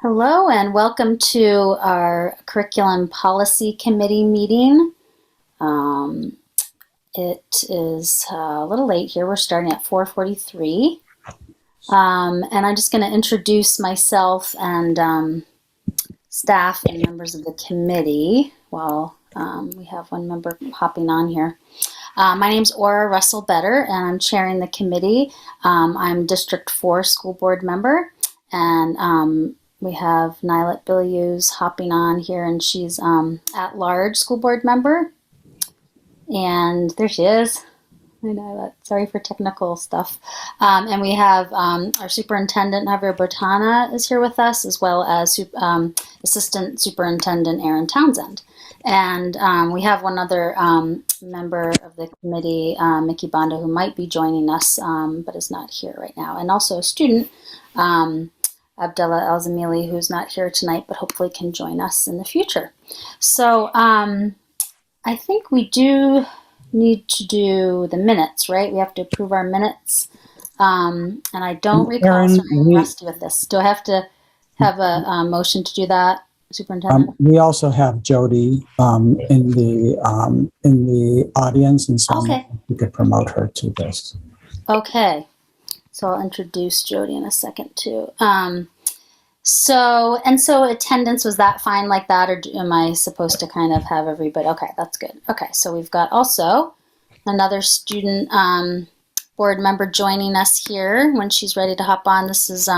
Hello and welcome to our Curriculum Policy Committee meeting. It is a little late here. We're starting at 4:43. And I'm just going to introduce myself and staff and members of the committee while we have one member hopping on here. My name's Aura Russell-Better and I'm chairing the committee. I'm District 4 school board member, and we have Nylet Bilius hopping on here, and she's at-large school board member. And there she is. Hi, Nylet. Sorry for technical stuff. And we have our superintendent, Javier Bertana, is here with us, as well as Assistant Superintendent Aaron Townsend. And we have one other member of the committee, Mickey Bonda, who might be joining us, but is not here right now. And also a student, Abdullah El-Zamili, who's not here tonight, but hopefully can join us in the future. So I think we do need to do the minutes, right? We have to approve our minutes. And I don't recall, Aaron, so I'm rusty with this. Do I have to have a motion to do that, Superintendent? we also have Jody in the audience, and so Okay. we could promote her to this. Okay. So I'll introduce Jody in a second too. So attendance, was that fine like that, or am I supposed to kind of have everybody? Okay, that's good. Okay, so we've got also another student board member joining us here when she's ready to hop on. This is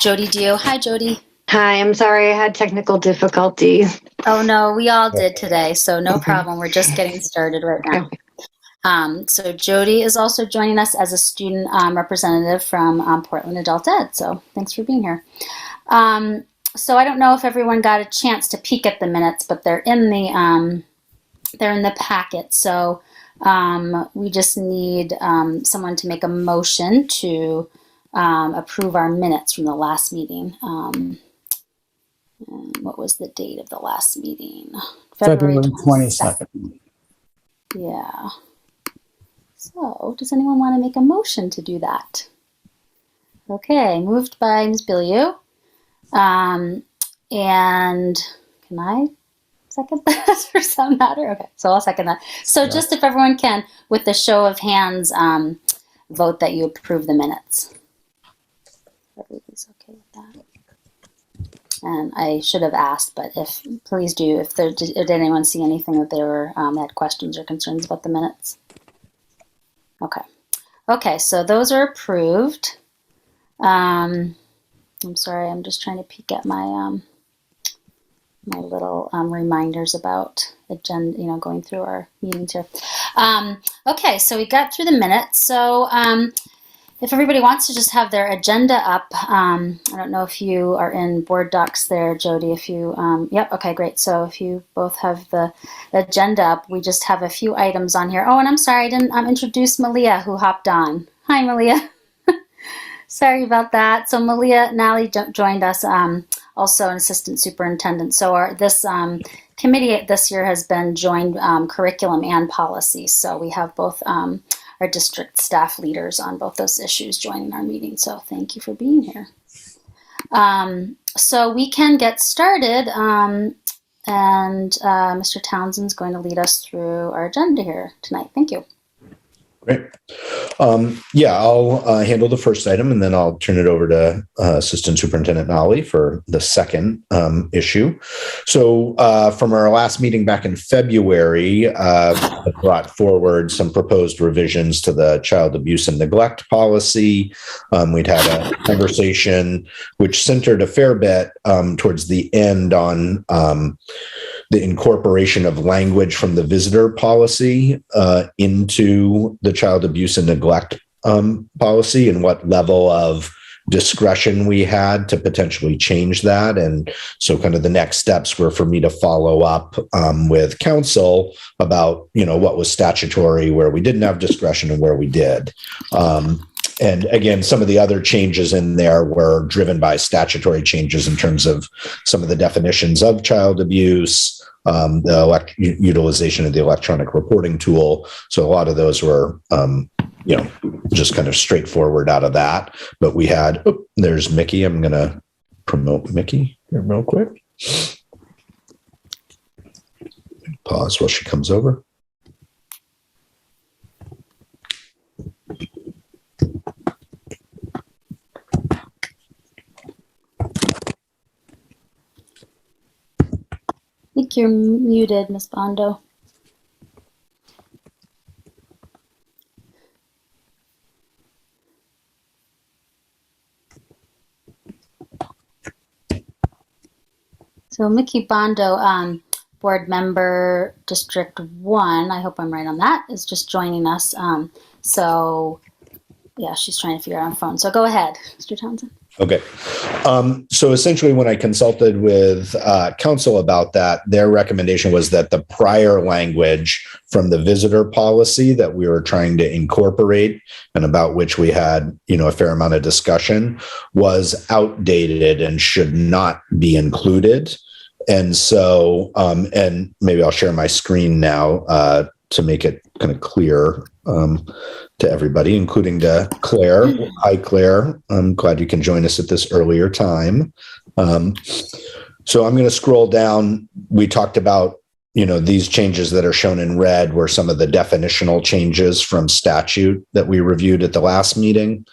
Jody Dio. Hi, Jody. Hi, I'm sorry, I had technical difficulties. Oh no, we all did today, so no problem. We're just getting started right now. So Jody is also joining us as a student representative from Portland Adult Ed. So thanks for being here. So I don't know if everyone got a chance to peek at the minutes, but they're in the packet. So we just need someone to make a motion to approve our minutes from the last meeting. And what was the date of the last meeting? February 22nd. Yeah. So, does anyone want to make a motion to do that? Okay, moved by Ms. Biliu. And can I second that for some matter? Okay, so I'll second that. So just if everyone can, with the show of hands, vote that you approve the minutes. Everybody's okay with that. And I should have asked, but please do, if did anyone see anything that they were had questions or concerns about the minutes? Okay. Okay, so those are approved. I'm sorry, I'm just trying to peek at my my little reminders about agenda, going through our meetings here. Okay, so we got through the minutes. So if everybody wants to just have their agenda up, I don't know if you are in board docs there, Jody, if you, yep, okay, great. So if you both have the agenda up, we just have a few items on here. Oh, and I'm sorry, I didn't introduce Malia, who hopped on. Hi, Malia. Sorry about that. So Malia Nally joined us, also an assistant superintendent. So this committee this year has been joined curriculum and policy. So we have both our district staff leaders on both those issues joining our meeting. So thank you for being here. So we can get started, and Mr. Townsend's going to lead us through our agenda here tonight. Thank you. Great. Yeah, I'll handle the first item, and then I'll turn it over to Assistant Superintendent Nolly for the second issue. So from our last meeting back in February, I brought forward some proposed revisions to the child abuse and neglect policy. We'd had a conversation which centered a fair bit towards the end on the incorporation of language from the visitor policy into the child abuse and neglect policy, and what level of discretion we had to potentially change that. And so kind of the next steps were for me to follow up with council about, what was statutory, where we didn't have discretion, and where we did. And again, some of the other changes in there were driven by statutory changes in terms of some of the definitions of child abuse, the utilization of the electronic reporting tool. So a lot of those were, just kind of straightforward out of that. But we had, there's Mickey. I'm going to promote Mickey here real quick. Pause while she comes over. I think you're muted, Miss Bondo. So Mickey Bondo, board member District 1, I hope I'm right on that, is just joining us. So yeah, she's trying to figure out on phone. So go ahead, Mr. Townsend. Okay. So essentially, when I consulted with council about that, their recommendation was that the prior language from the visitor policy that we were trying to incorporate and about which we had, a fair amount of discussion was outdated and should not be included. And so, and maybe I'll share my screen now to make it kind of clear to everybody, including to Claire. Hi, Claire. I'm glad you can join us at this earlier time. So I'm going to scroll down. We talked about, these changes that are shown in red were some of the definitional changes from statute that we reviewed at the last meeting.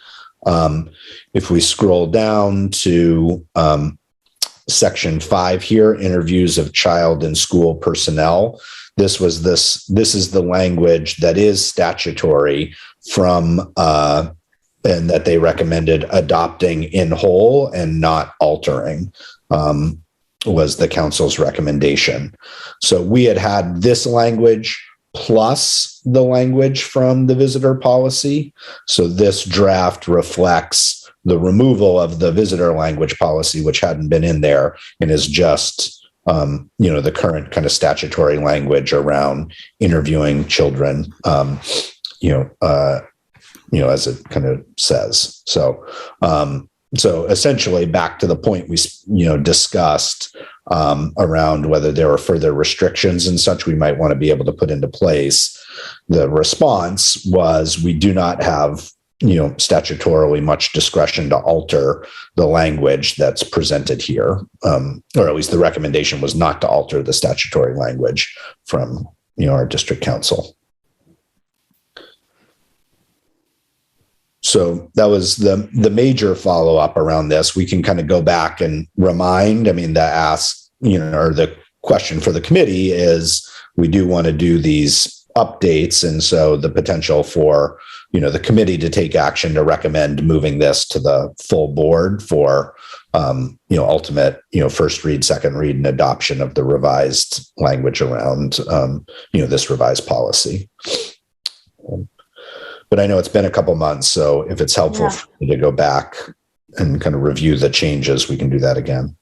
If we scroll down to Section 5 here, interviews of child and school personnel. This is the language that is statutory from and that they recommended adopting in whole and not altering was the council's recommendation. So we had this language plus the language from the visitor policy. So this draft reflects the removal of the visitor language policy, which hadn't been in there, and is just, the current kind of statutory language around interviewing children, as it kind of says. So essentially back to the point we, discussed around whether there are further restrictions and such we might want to be able to put into place. The response was we do not have statutorily much discretion to alter the language that's presented here, or at least the recommendation was not to alter the statutory language from, our district council. So that was the major follow-up around this. We can kind of go back and remind, the ask, or the question for the committee is we do want to do these updates. And so the potential for, the committee to take action to recommend moving this to the full board for, ultimate, first read, second read, and adoption of the revised language around, this revised policy. But I know it's been a couple months, so if it's helpful for me to go back and kind of review the changes, we can do that again.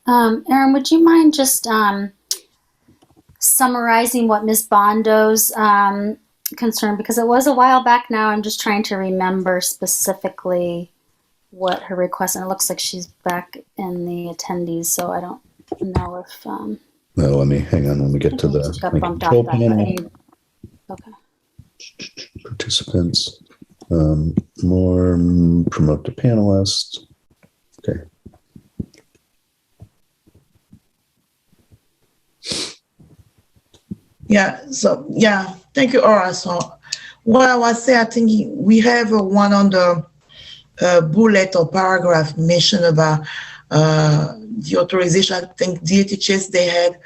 Erin, would you mind just summarizing what Ms. Bondo's concern, because it was a while back now. I'm just trying to remember specifically what her request, and it looks like she's back in the attendees, so I don't know if no, let me hang on when we get to the control panel. Okay. Participants, more promote the panelists. Okay. Thank you, Aura. So what I was saying, I think we have one on the bullet or paragraph mentioned about the authorization. I think DHS, they had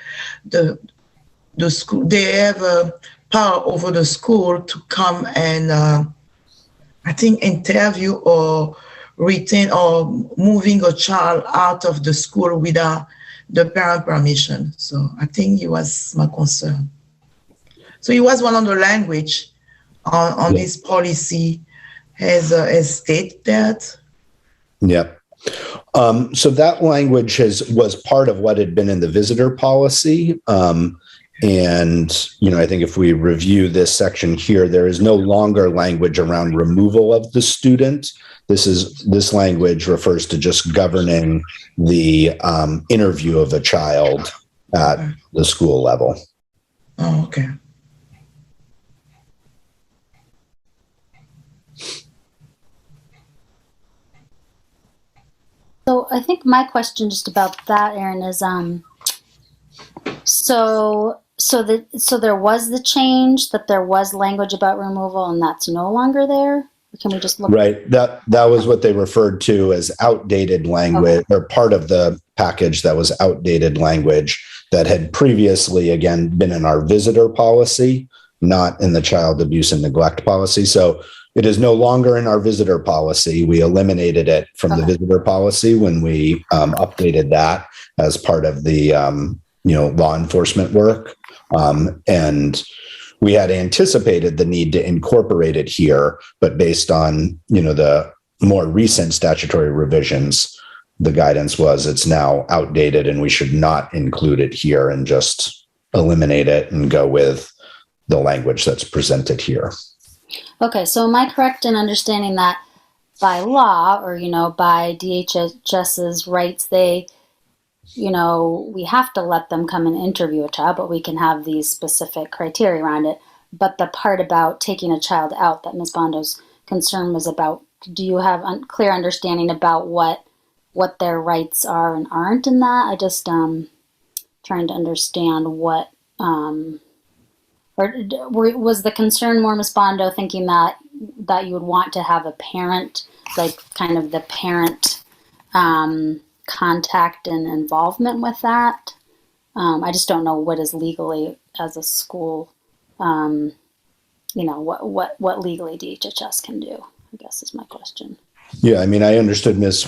the school, they have power over the school to come and I think interview or retain or moving a child out of the school without the parent permission. So I think it was my concern. So it was one on the language on this policy has stated that. Yeah. So that language was part of what had been in the visitor policy. And, I think if we review this section here, there is no longer language around removal of the student. This language refers to just governing the interview of a child at the school level. Oh, okay. So So I think my question just about that, Erin, is so there was the change that there was language about removal, and that's no longer there. Or can we just look? Right. That was what they referred to as outdated language, or part of the package that was outdated language that had previously, again, been in our visitor policy, not in the child abuse and neglect policy. So it is no longer in our visitor policy. We eliminated it from the visitor policy when we updated that as part of the law enforcement work. And we had anticipated the need to incorporate it here, but based on, the more recent statutory revisions, the guidance was it's now outdated and we should not include it here and just eliminate it and go with the language that's presented here. Okay, so am I correct in understanding that by law or, by DHS's rights, they, we have to let them come and interview a child, but we can have these specific criteria around it. But the part about taking a child out that Ms. Bondo's concern was about, do you have clear understanding about what their rights are and aren't in that? I just trying to understand what, or was the concern more, Ms. Bondo, thinking that you would want to have a parent, like kind of the parent contact and involvement with that? I just don't know what is legally as a school, what legally DHHS can do, I guess is my question. Yeah, I mean, I understood Ms.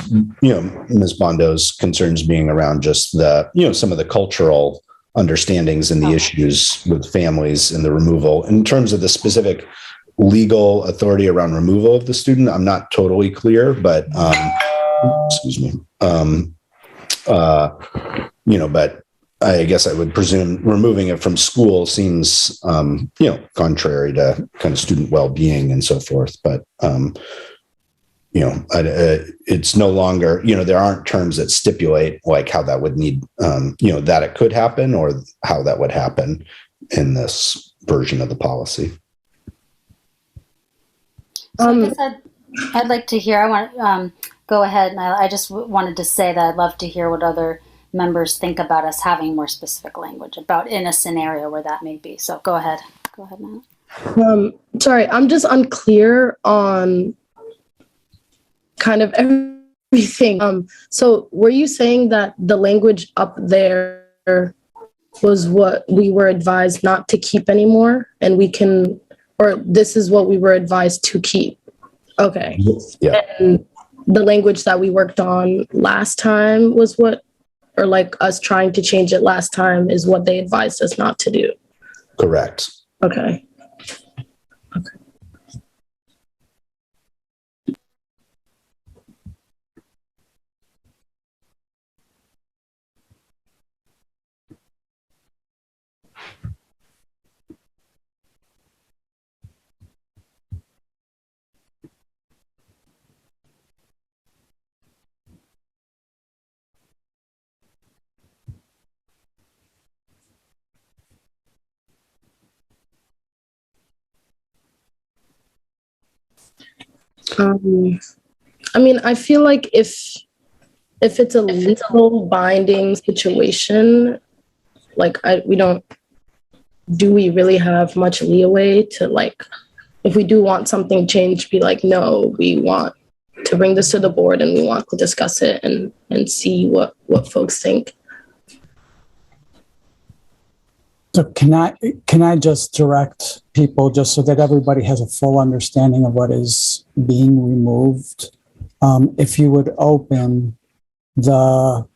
Bondo's concerns being around just the, some of the cultural understandings and the issues with families and the removal. In terms of the specific legal authority around removal of the student, I'm not totally clear, but excuse me. But I guess I would presume removing it from school seems, contrary to kind of student well-being and so forth. But, it's no longer, there aren't terms that stipulate like how that would need, that it could happen or how that would happen in this version of the policy. So I guess I'd like to hear, I want go ahead, and I just wanted to say that I'd love to hear what other members think about us having more specific language about in a scenario where that may be. So go ahead, Matt. Sorry, I'm just unclear on kind of everything. So were you saying that the language up there was what we were advised not to keep anymore, and or this is what we were advised to keep? Okay. Yeah. And the language that we worked on last time was what, or like us trying to change it last time is what they advised us not to do. Correct. Okay. I feel like if it's a legal binding situation, like do we really have much leeway to, like, if we do want something changed, be like, no, we want to bring this to the board and we want to discuss it and see what folks think. So can I just direct people just so that everybody has a full understanding of what is being removed? If you would open the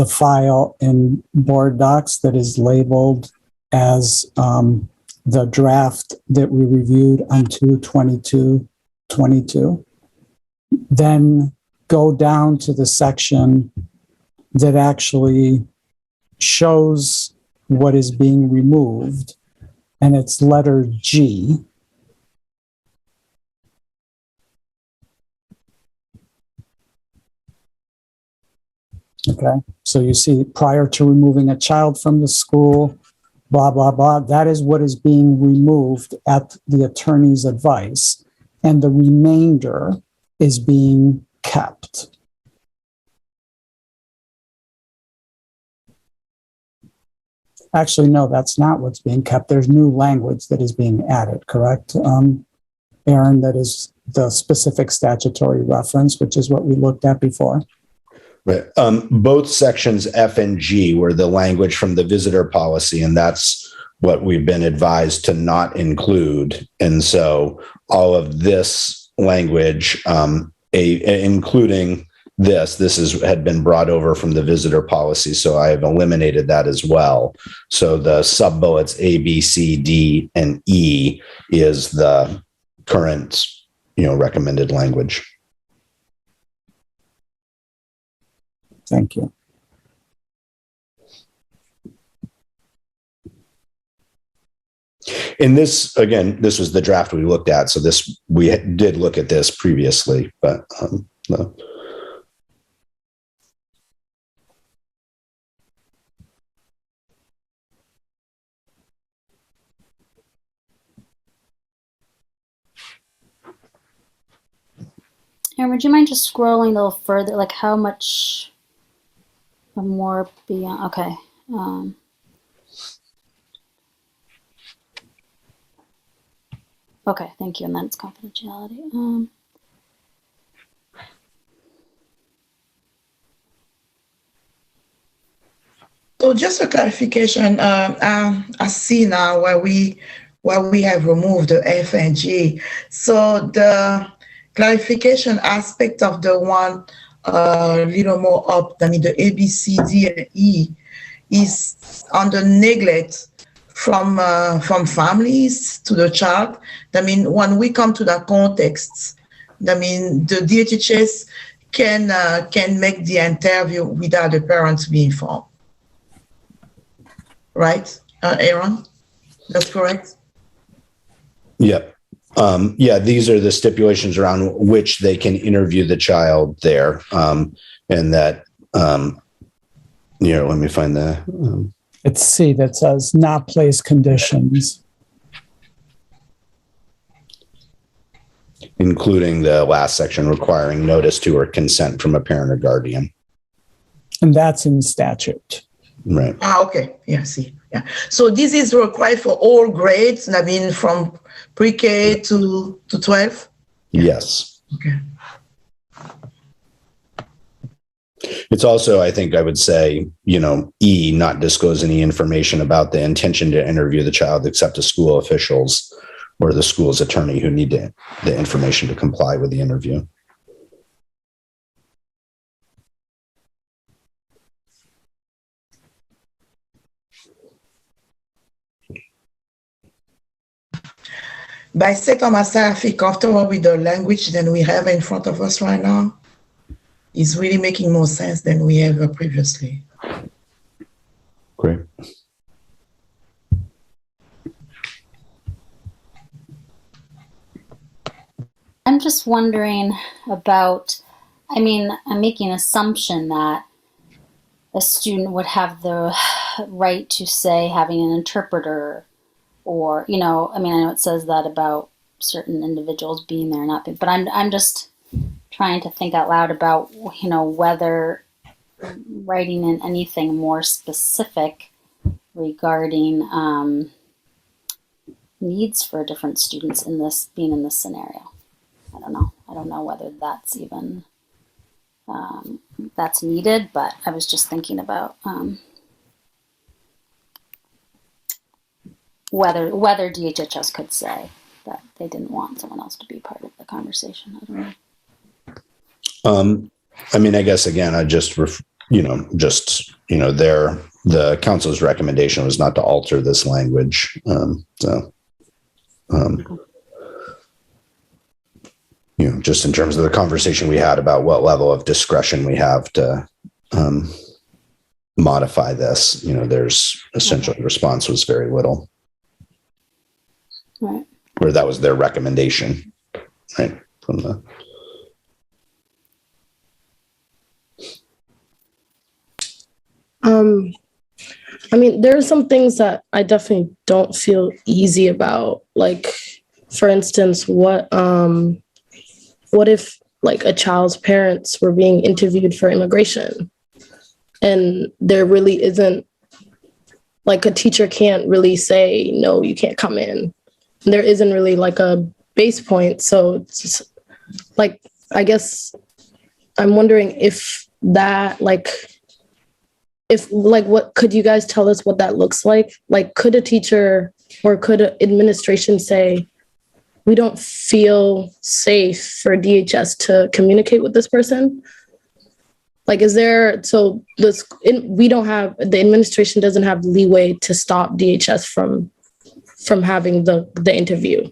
file in board docs that is labeled as the draft that we reviewed on 2/22/22, then go down to the section that actually shows what is being removed, and it's letter G. Okay, so you see, prior to removing a child from the school, blah, blah, blah, that is what is being removed at the attorney's advice, and the remainder is being kept. Actually, no, that's not what's being kept. There's new language that is being added, correct? Aaron, that is the specific statutory reference, which is what we looked at before. Right. Both sections F and G were the language from the visitor policy, and that's what we've been advised to not include. And so all of this language, including this had been brought over from the visitor policy. So I have eliminated that as well. So the sub bullets A, B, C, D, and E is the current, recommended language. Thank you. In this, again, this was the draft we looked at. So we did look at this previously, but no. Aaron, would you mind just scrolling a little further? Like how much more beyond? Okay. Okay, thank you. And then it's confidentiality. So just a clarification, I see now where we have removed the F and G. So the clarification aspect of the one little more up, I mean the A, B, C, D, and E is under neglect from families to the child. I mean, when we come to that context, I mean, the DHHS can make the interview without the parents being informed. Right, Aaron? That's correct? Yep. These are the stipulations around which they can interview the child there. And that, let me find the... It's C that says not place conditions. Including the last section requiring notice to or consent from a parent or guardian. And that's in statute. Right. Okay. Yeah, see. Yeah. So this is required for all grades, I mean, from pre-K to 12? Yes. Okay. It's also, I think I would say, E, not disclose any information about the intention to interview the child except to school officials or the school's attorney who need the information to comply with the interview. By set on myself, I feel comfortable with the language that we have in front of us right now. It's really making more sense than we ever previously. Great. I'm just wondering about, I'm making an assumption that a student would have the right to say having an interpreter or, I know it says that about certain individuals being there or not, but I'm just trying to think out loud about, whether writing in anything more specific regarding needs for different students being in this scenario. I don't know whether that's even that's needed, but I was just thinking about whether DHHS could say that they didn't want someone else to be part of the conversation. I don't know. I guess again, I just the council's recommendation was not to alter this language. Just in terms of the conversation we had about what level of discretion we have to modify this, there's essentially response was very little. Right. Or that was their recommendation, right? From the. There are some things that I definitely don't feel easy about. Like, for instance, what if like a child's parents were being interviewed for immigration and there really isn't like a teacher can't really say, no, you can't come in. There isn't really like a base point. So it's just, like, I guess I'm wondering if that, what could you guys tell us what that looks like? Like, could a teacher or could administration say, we don't feel safe for DHS to communicate with this person? Like, is there, so this, we don't have, the administration doesn't have leeway to stop DHS from having the interview.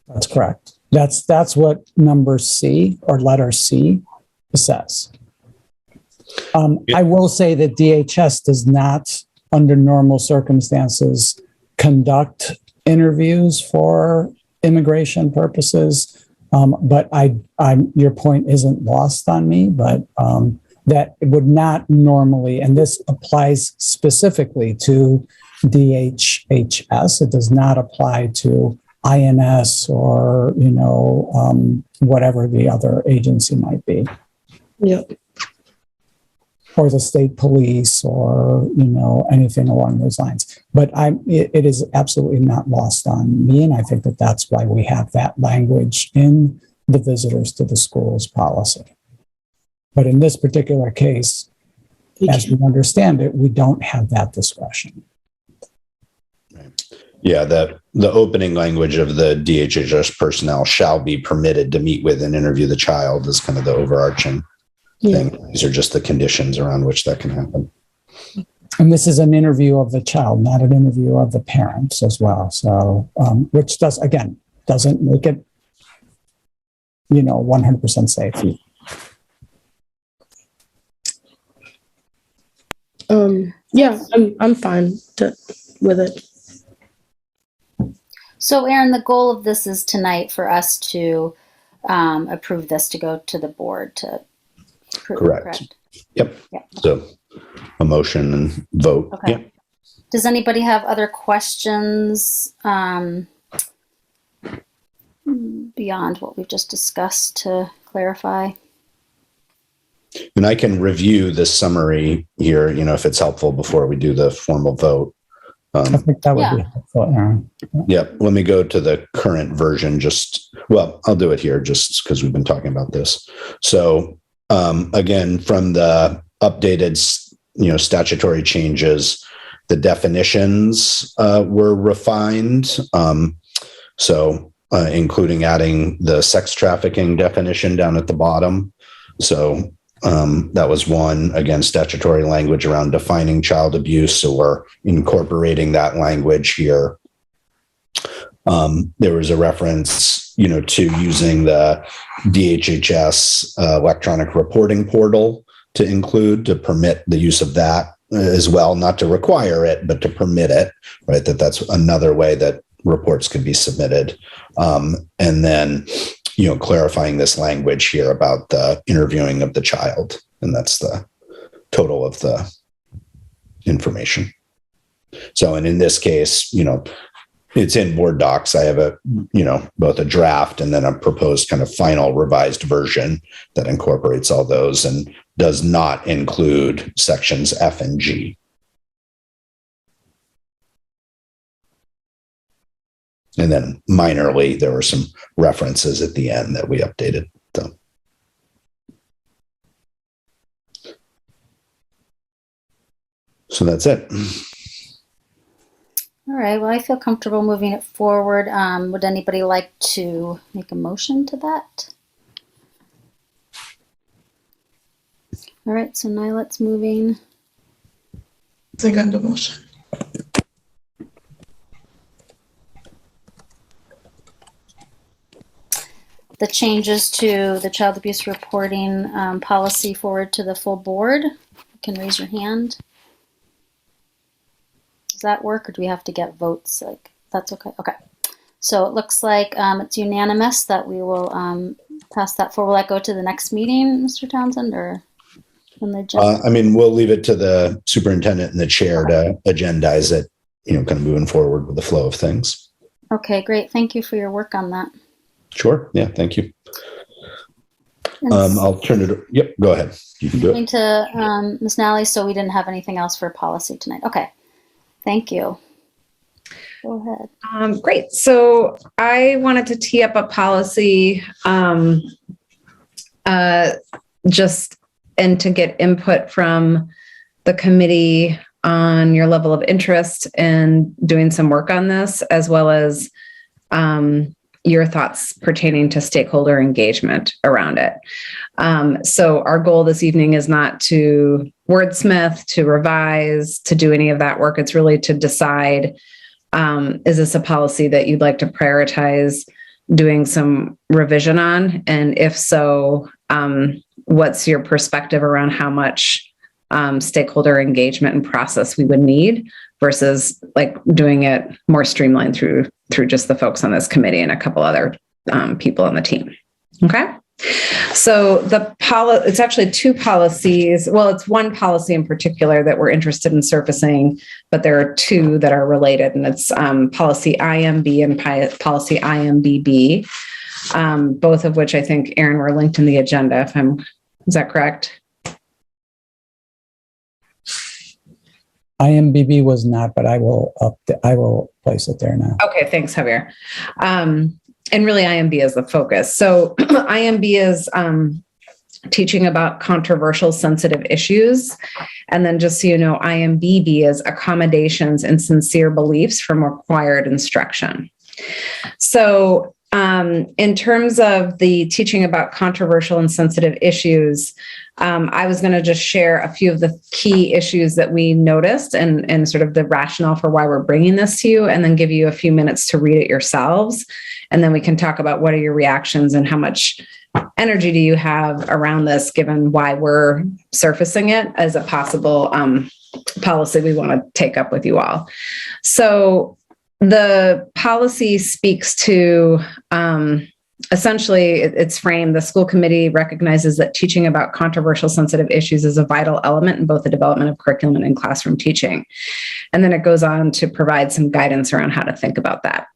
That's correct. That's what number C or letter C says. I will say that DHS does not, under normal circumstances, conduct interviews for immigration purposes. But your point isn't lost on me, but that it would not normally, and this applies specifically to DHHS. It does not apply to INS or, whatever the other agency might be. Yep. Or the state police or, anything along those lines. But it is absolutely not lost on me. And I think that that's why we have that language in the visitors to the schools policy. But in this particular case, as we understand it, we don't have that discretion. Yeah, the opening language of the DHHS personnel shall be permitted to meet with and interview the child is kind of the overarching thing. These are just the conditions around which that can happen. And this is an interview of the child, not an interview of the parents as well. So, which doesn't make it, 100% safe. Yeah, I'm fine with it. So, Aaron, the goal of this is tonight for us to approve this to go to the board to approve. Correct. Yep. So a motion and vote. Okay. Yep. Does anybody have other questions beyond what we've just discussed to clarify? And I can review the summary here, if it's helpful before we do the formal vote. I think that would be helpful, Aaron. Yep. Let me go to the current version. I'll do it here just because we've been talking about this. So again, from the updated, statutory changes, the definitions were refined. Including adding the sex trafficking definition down at the bottom. So that was one, again, statutory language around defining child abuse. So we're incorporating that language here. There was a reference, to using the DHHS electronic reporting portal to permit the use of that as well, not to require it, but to permit it, right? That's another way that reports could be submitted. And then, clarifying this language here about the interviewing of the child. And that's the total of the information. So, and in this case, it's in board docs. I have both a draft and then a proposed kind of final revised version that incorporates all those and does not include sections F and G. And then minorly, there were some references at the end that we updated. So that's it. All right. Well, I feel comfortable moving it forward. Would anybody like to make a motion to that? All right. So now let's moving. Second the motion. The changes to the child abuse reporting policy forward to the full board. You can raise your hand. Does that work, or do we have to get votes? That's okay. Okay. So it looks like it's unanimous that we will pass that forward. Will that go to the next meeting, Mr. Townsend, or when they jump? We'll leave it to the superintendent and the chair to agendize it, kind of moving forward with the flow of things. Okay, great. Thank you for your work on that. Sure. Yeah. Thank you. I'll turn it. Yep. Go ahead. You can do it. To Ms. Nally, so we didn't have anything else for policy tonight. Okay. thank you. Go ahead. Great. So I wanted to tee up a policy just and to get input from the committee on your level of interest in doing some work on this, as well as your thoughts pertaining to stakeholder engagement around it. So our goal this evening is not to wordsmith, to revise, to do any of that work. It's really to decide, is this a policy that you'd like to prioritize doing some revision on? And if so, what's your perspective around how much stakeholder engagement and process we would need versus like doing it more streamlined through just the folks on this committee and a couple other people on the team. Okay. So it's actually two policies. Well, it's one policy in particular that we're interested in surfacing, but there are two that are related, and it's policy IMB and policy IMBB, both of which I think, Aaron, were linked in the agenda. Is that correct? IMBB was not, but I will place it there now. Okay, thanks, Javier. And really, IMB is the focus. So IMB is teaching about controversial, sensitive issues. And then just so you know, IMBB is accommodations and sincere beliefs from required instruction. So in terms of the teaching about controversial and sensitive issues, I was going to just share a few of the key issues that we noticed and sort of the rationale for why we're bringing this to you, and then give you a few minutes to read it yourselves. And then we can talk about what are your reactions and how much energy do you have around this, given why we're surfacing it as a possible policy we want to take up with you all. So the policy speaks to essentially, it's framed, the school committee recognizes that teaching about controversial, sensitive issues is a vital element in both the development of curriculum and in classroom teaching. And then it goes on to provide some guidance around how to think about that.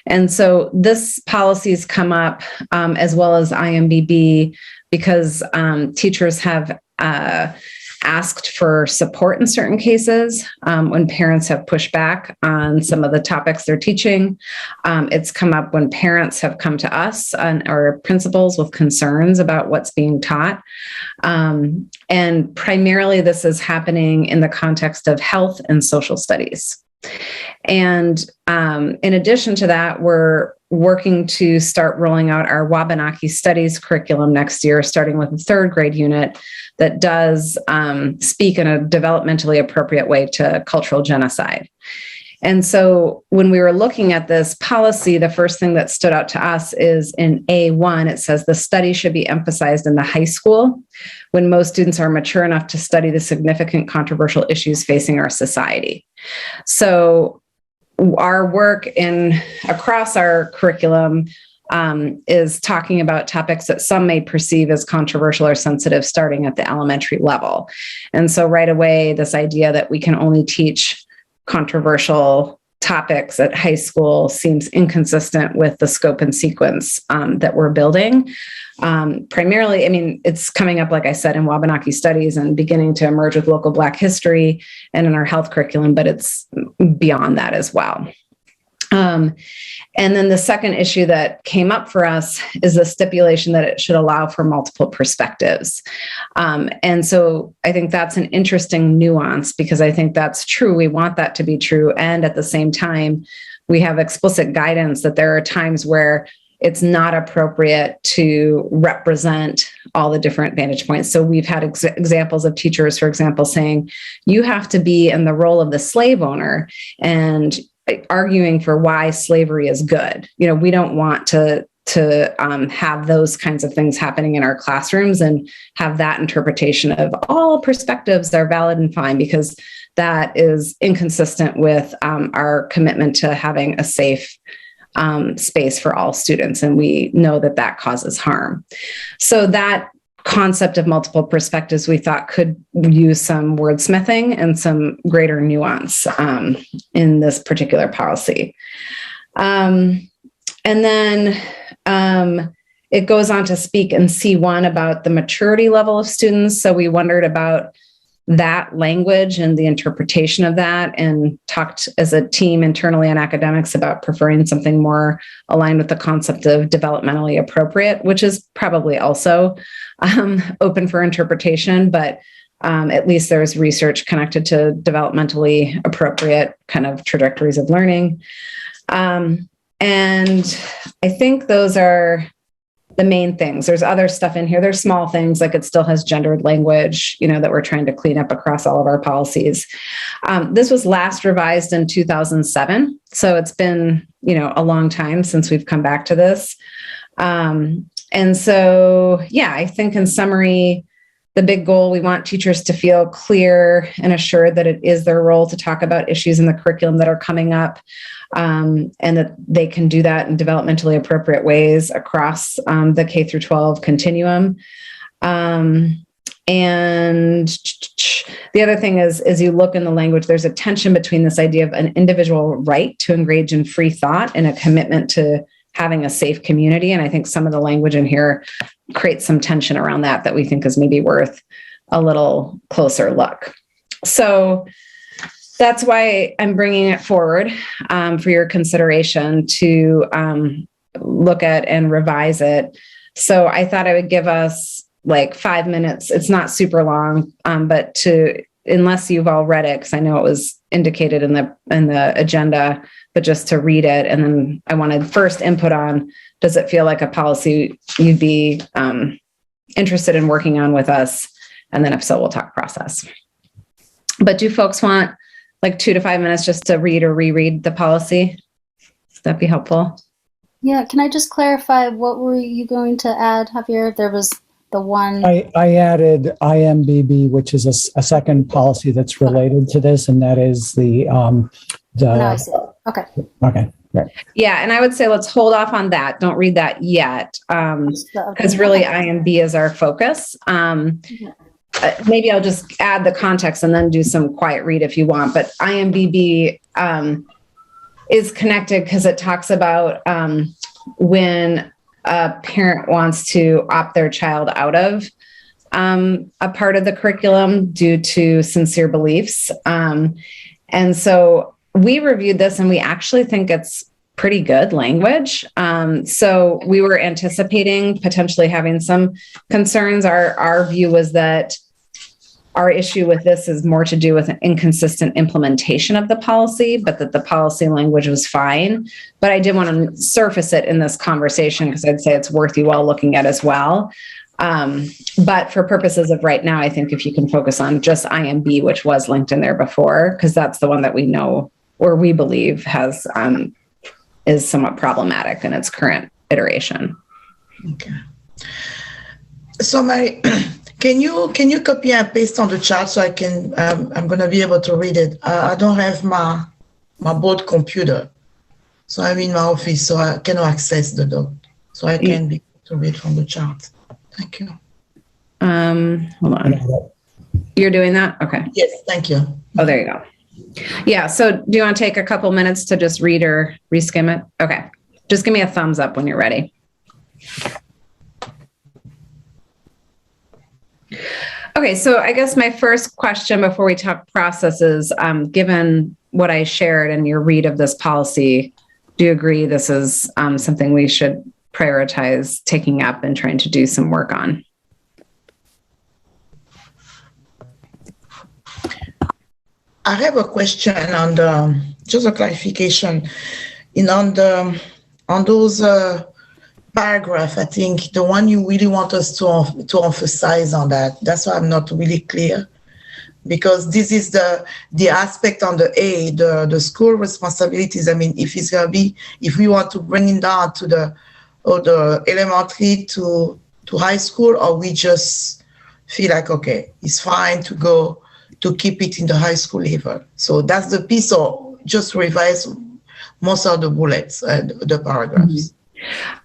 And so this policy's come up as well as IMBB because teachers have asked for support in certain cases when parents have pushed back on some of the topics they're teaching. It's come up when parents have come to us or principals with concerns about what's being taught. And primarily this is happening in the context of health and social studies. And in addition to that, we're working to start rolling out our Wabanaki Studies curriculum next year, starting with a third grade unit that does speak in a developmentally appropriate way to cultural genocide. And so when we were looking at this policy, the first thing that stood out to us is in A1, it says the study should be emphasized in the high school when most students are mature enough to study the significant controversial issues facing our society. So our work across our curriculum is talking about topics that some may perceive as controversial or sensitive starting at the elementary level. And so right away, this idea that we can only teach controversial topics at high school seems inconsistent with the scope and sequence that we're building. Primarily, I mean, it's coming up, like I said, in Wabanaki Studies and beginning to emerge with local Black history and in our health curriculum, but it's beyond that as well. And then the second issue that came up for us is the stipulation that it should allow for multiple perspectives. And so I think that's an interesting nuance because I think that's true. We want that to be true. And at the same time, we have explicit guidance that there are times where it's not appropriate to represent all the different vantage points. So we've had examples of teachers, for example, saying, you have to be in the role of the slave owner and arguing for why slavery is good. You know, we don't want to have those kinds of things happening in our classrooms and have that interpretation of all perspectives are valid and fine, because that is inconsistent with our commitment to having a safe space for all students. And we know that that causes harm. So that concept of multiple perspectives we thought could use some wordsmithing and some greater nuance in this particular policy. And then it goes on to speak in C1 about the maturity level of students. So we wondered about that language and the interpretation of that, and talked as a team internally in academics about preferring something more aligned with the concept of developmentally appropriate, which is probably also open for interpretation, but at least there's research connected to developmentally appropriate kind of trajectories of learning. And I think those are the main things. There's other stuff in here. There's small things, like it still has gendered language, that we're trying to clean up across all of our policies. This was last revised in 2007. So it's been, a long time since we've come back to this. And so, yeah, I think in summary, the big goal, we want teachers to feel clear and assured that it is their role to talk about issues in the curriculum that are coming up, and that they can do that in developmentally appropriate ways across the K through 12 continuum. And the other thing is, as you look in the language, there's a tension between this idea of an individual right to engage in free thought and a commitment to having a safe community. And I think some of the language in here creates some tension around that we think is maybe worth a little closer look. So that's why I'm bringing it forward for your consideration to look at and revise it. So I thought I would give us like 5 minutes. It's not super long, but unless you've all read it, because I know it was indicated in the agenda, but just to read it. And then I wanted first input on, does it feel like a policy you'd be interested in working on with us? And then if so, we'll talk process. But do folks want like 2 to 5 minutes just to read or reread the policy? Would that be helpful? Yeah, can I just clarify, what were you going to add, Javier? There was the one. I added IMBB, which is a second policy that's related to this, and that is the No, I see. Okay. Okay. Right. Yeah, and I would say let's hold off on that. Don't read that yet, because really IMB is our focus. Maybe I'll just add the context and then do some quiet read if you want. But IMBB is connected because it talks about when a parent wants to opt their child out of a part of the curriculum due to sincere beliefs. And so we reviewed this and we actually think it's pretty good language. So we were anticipating potentially having some concerns. Our view was that our issue with this is more to do with an inconsistent implementation of the policy, but that the policy language was fine. But I did want to surface it in this conversation because I'd say it's worth you all looking at as well. But for purposes of right now, I think if you can focus on just IMB, which was linked in there before, because that's the one that we know or we believe has is somewhat problematic in its current iteration. Okay. So can you copy and paste on the chat so I can, I'm going to be able to read it. I don't have my board computer. So I'm in my office, so I cannot access the doc. So I can be able to read from the chart. Thank you. Hold on. You're doing that? Okay. Yes, thank you. Oh, there you go. Yeah. So do you want to take a couple minutes to just read or reskim it? Okay. Just give me a thumbs up when you're ready. Okay. So I guess my first question before we talk processes, given what I shared and your read of this policy, do you agree this is something we should prioritize taking up and trying to do some work on? I have a question on just a clarification. On those paragraph, I think the one you really want us to emphasize on that's why I'm not really clear, because this is the aspect on the A, the school responsibilities. I mean, if we want to bring it down to the elementary to high school, or we just feel like, okay, it's fine to keep it in the high school level. So that's the piece, or just revise most of the bullets, the paragraphs.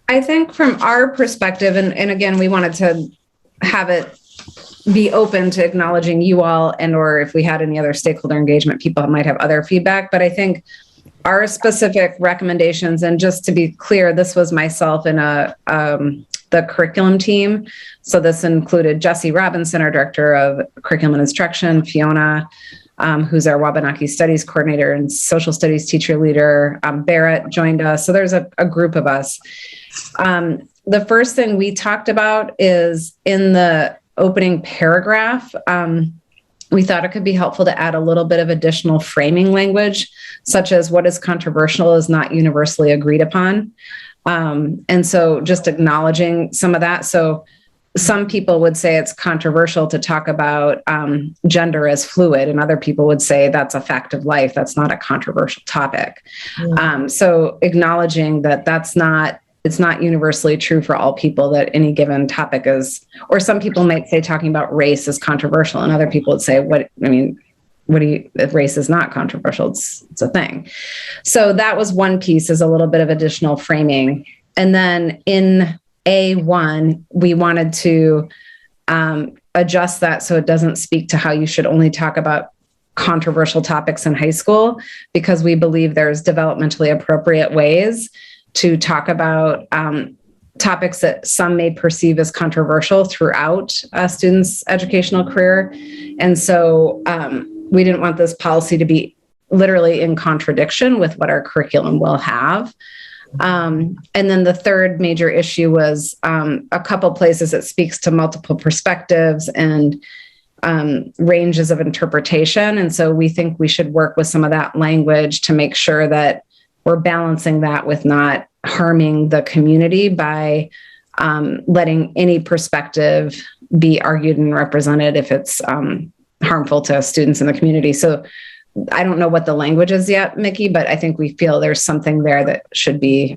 I think from our perspective, and again, we wanted to have it be open to acknowledging you all, and or if we had any other stakeholder engagement, people might have other feedback. But I think our specific recommendations, and just to be clear, this was myself in a the curriculum team. So this included Jesse Robinson, our director of curriculum and instruction, Fiona, who's our Wabanaki Studies coordinator and social studies teacher leader. Barrett joined us. So there's a group of us. The first thing we talked about is in the opening paragraph, we thought it could be helpful to add a little bit of additional framing language, such as what is controversial is not universally agreed upon. And so just acknowledging some of that. So some people would say it's controversial to talk about gender as fluid, and other people would say that's a fact of life. That's not a controversial topic. So acknowledging that it's not universally true for all people that any given topic is, or some people might say talking about race is controversial, and other people would say, if race is not controversial, it's a thing. So that was one piece, is a little bit of additional framing. And then in A1, we wanted to adjust that so it doesn't speak to how you should only talk about controversial topics in high school, because we believe there's developmentally appropriate ways to talk about topics that some may perceive as controversial throughout a student's educational career. And so we didn't want this policy to be literally in contradiction with what our curriculum will have. And then the third major issue was a couple places it speaks to multiple perspectives and ranges of interpretation. And so we think we should work with some of that language to make sure that we're balancing that with not harming the community by letting any perspective be argued and represented if it's harmful to students in the community. So I don't know what the language is yet, Mickey, but I think we feel there's something there that should be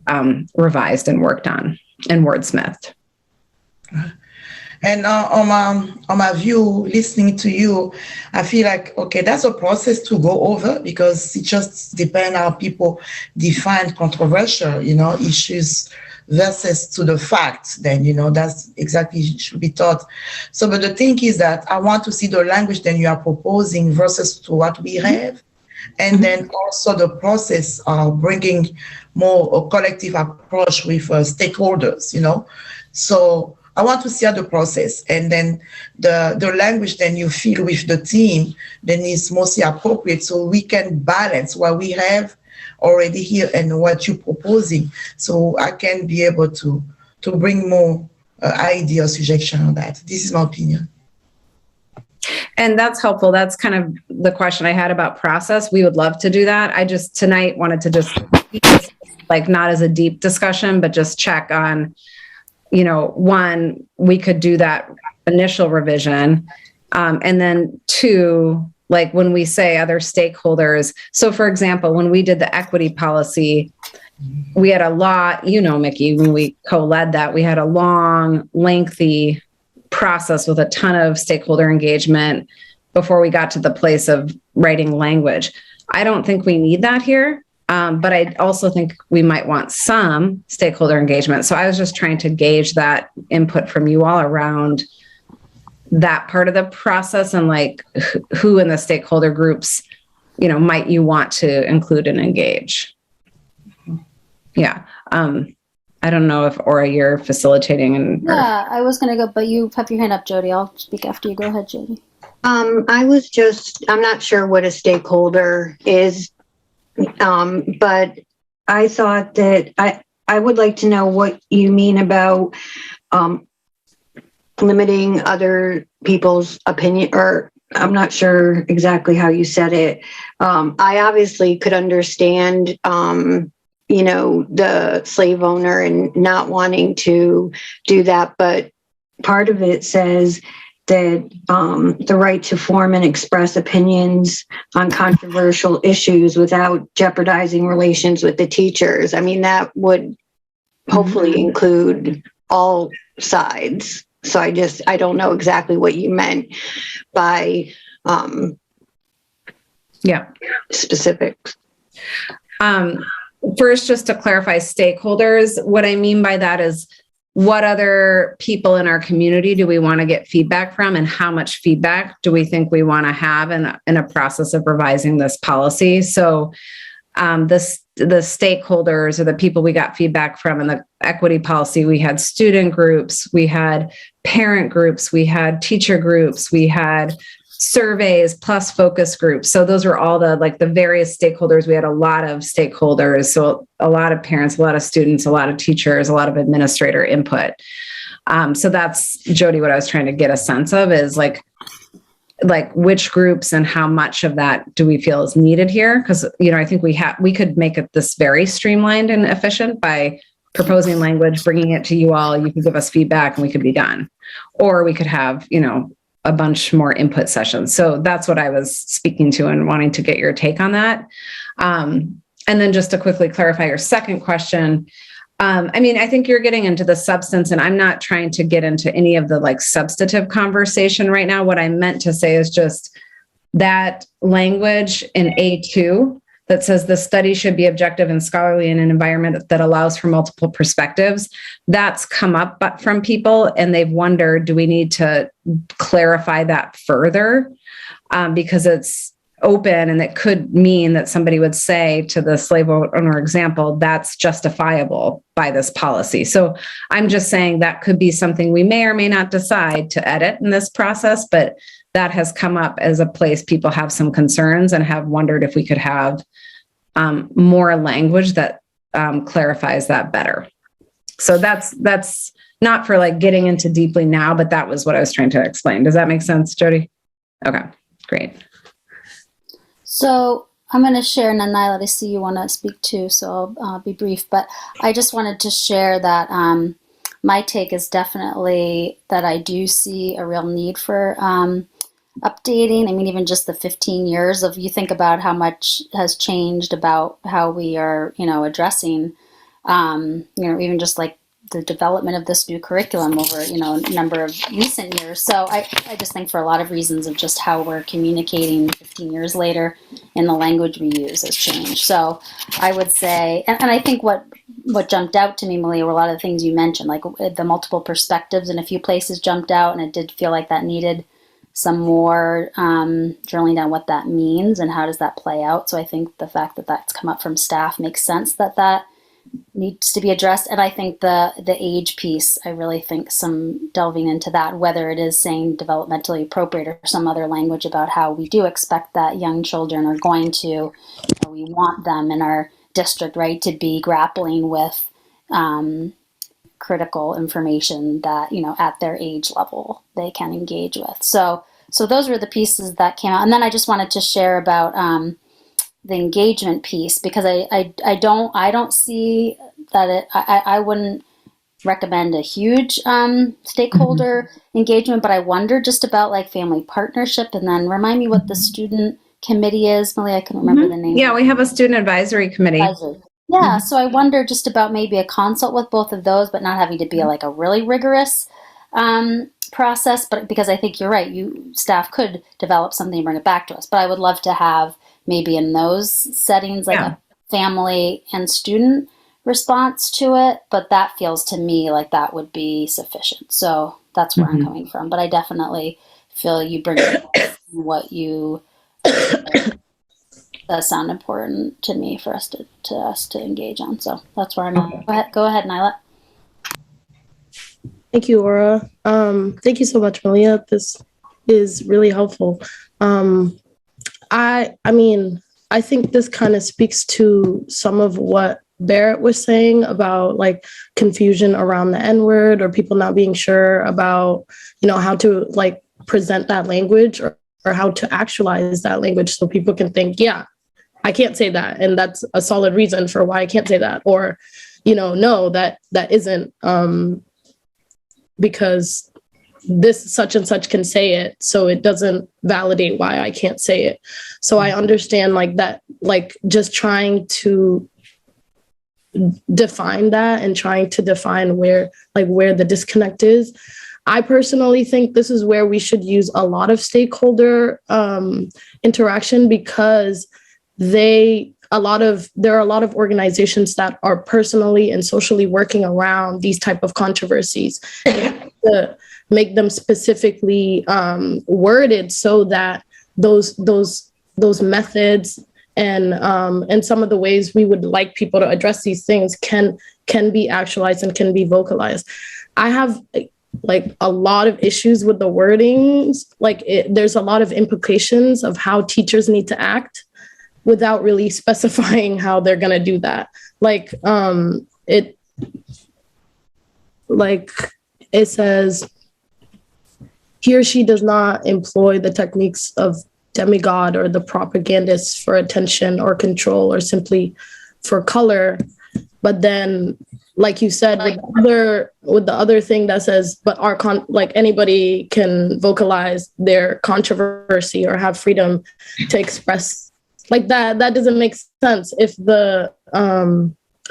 revised and worked on and wordsmithed. And on my view, listening to you, I feel like, okay, that's a process to go over, because it just depends how people define controversial, issues versus to the facts. Then, that's exactly should be taught. So, but the thing is that I want to see the language that you are proposing versus to what we have. And then also the process of bringing more a collective approach with stakeholders, So I want to see the process, and then the language then you feel with the team then is mostly appropriate, so we can balance what we have already here and what you're proposing. So I can be able to bring more ideas, suggestion on that. This is my opinion. And that's helpful. That's kind of the question I had about process. We would love to do that. I just tonight wanted to just not as a deep discussion, but just check on, one, we could do that initial revision. And then two, when we say other stakeholders. So for example, when we did the equity policy, we had a lot, Mickey, when we co-led that, we had a long, lengthy process with a ton of stakeholder engagement before we got to the place of writing language. I don't think we need that here. But I also think we might want some stakeholder engagement. So I was just trying to gauge that input from you all around that part of the process, and who in the stakeholder groups, might you want to include and engage. Yeah. I don't know if Aura, you're facilitating. Yeah, I was going to go, but you have your hand up, Jody. I'll speak after you. Go ahead, Jody. I'm not sure what a stakeholder is. But I thought that I would like to know what you mean about limiting other people's opinion, or I'm not sure exactly how you said it. I obviously could understand, the slave owner and not wanting to do that, but part of it says that the right to form and express opinions on controversial issues without jeopardizing relations with the teachers. I mean, that would hopefully include all sides. So I don't know exactly what you meant by specifics. First, just to clarify stakeholders, what I mean by that is, what other people in our community do we want to get feedback from, and how much feedback do we think we want to have in a process of revising this policy? So the stakeholders or the people we got feedback from in the equity policy. We had student groups, we had parent groups, we had teacher groups, we had surveys plus focus groups. So those were all the various stakeholders. We had a lot of stakeholders. So a lot of parents, a lot of students, a lot of teachers, a lot of administrator input. So that's, Jody, what I was trying to get a sense of is like which groups and how much of that do we feel is needed here? Because, I think we could make it this very streamlined and efficient by proposing language, bringing it to you all. You can give us feedback and we could be done. Or we could have, a bunch more input sessions. So that's what I was speaking to and wanting to get your take on that. And then just to quickly clarify your second question, I think you're getting into the substance, and I'm not trying to get into any of the substantive conversation right now. What I meant to say is just that language in A2 that says the study should be objective and scholarly in an environment that allows for multiple perspectives. That's come up from people, and they've wondered, do we need to clarify that further? Because it's open, and it could mean that somebody would say to the slave owner example, that's justifiable by this policy. So I'm just saying that could be something we may or may not decide to edit in this process, but that has come up as a place people have some concerns and have wondered if we could have more language that clarifies that better. So that's not for getting into deeply now, but that was what I was trying to explain. Does that make sense, Jody? Okay, great. So I'm going to share, and then Nyla, I see you want to speak too, so I'll be brief. But I just wanted to share that my take is definitely that I do see a real need for updating. I mean, even just the 15 years of, you think about how much has changed about how we are, addressing, even just the development of this new curriculum over, a number of recent years. So I just think for a lot of reasons of just how we're communicating 15 years later and the language we use has changed. So I would say, and I think what jumped out to me, Malia, were a lot of the things you mentioned, like the multiple perspectives in a few places jumped out, and it did feel like that needed some more drilling down what that means and how does that play out. So I think the fact that that's come up from staff makes sense that needs to be addressed. And I think the age piece, I really think some delving into that, whether it is saying developmentally appropriate or some other language about how we do expect that young children are going to, we want them in our district, right, to be grappling with critical information that, at their age level they can engage with. So those were the pieces that came out. And then I just wanted to share about the engagement piece, because I don't see that I wouldn't recommend a huge stakeholder engagement, but I wonder just about family partnership. And then remind me what the student committee is, Malia. I can remember the name. Yeah, we have a student advisory committee. Yeah, so I wonder just about maybe a consult with both of those, but not having to be a really rigorous process. But because I think you're right, staff could develop something and bring it back to us. But I would love to have maybe in those settings a family and student response to it. But that feels to me like that would be sufficient. So that's where I'm coming from. But I definitely feel you bring what you. Does sound important to me for us to engage on. So that's where I'm at. Go ahead, Nyla. Thank you, Aura. Thank you so much, Malia. This is really helpful. I think this kind of speaks to some of what Barrett was saying about confusion around the N-word, or people not being sure about, how to present that language or how to actualize that language so people can think, yeah, I can't say that. And that's a solid reason for why I can't say that. Or, no, that isn't because this such and such can say it. So it doesn't validate why I can't say it. So I understand that, just trying to define that and trying to define where the disconnect is. I personally think this is where we should use a lot of stakeholder interaction, because there are a lot of organizations that are personally and socially working around these type of controversies to make them specifically worded so that those methods and some of the ways we would like people to address these things can be actualized and can be vocalized. I have like a lot of issues with the wordings. Like there's a lot of implications of how teachers need to act without really specifying how they're going to do that. Like it says, he or she does not employ the techniques of demigod or the propagandists for attention or control or simply for color. But then, like you said, with the other thing that says, but like anybody can vocalize their controversy or have freedom to express, like that doesn't make sense. If the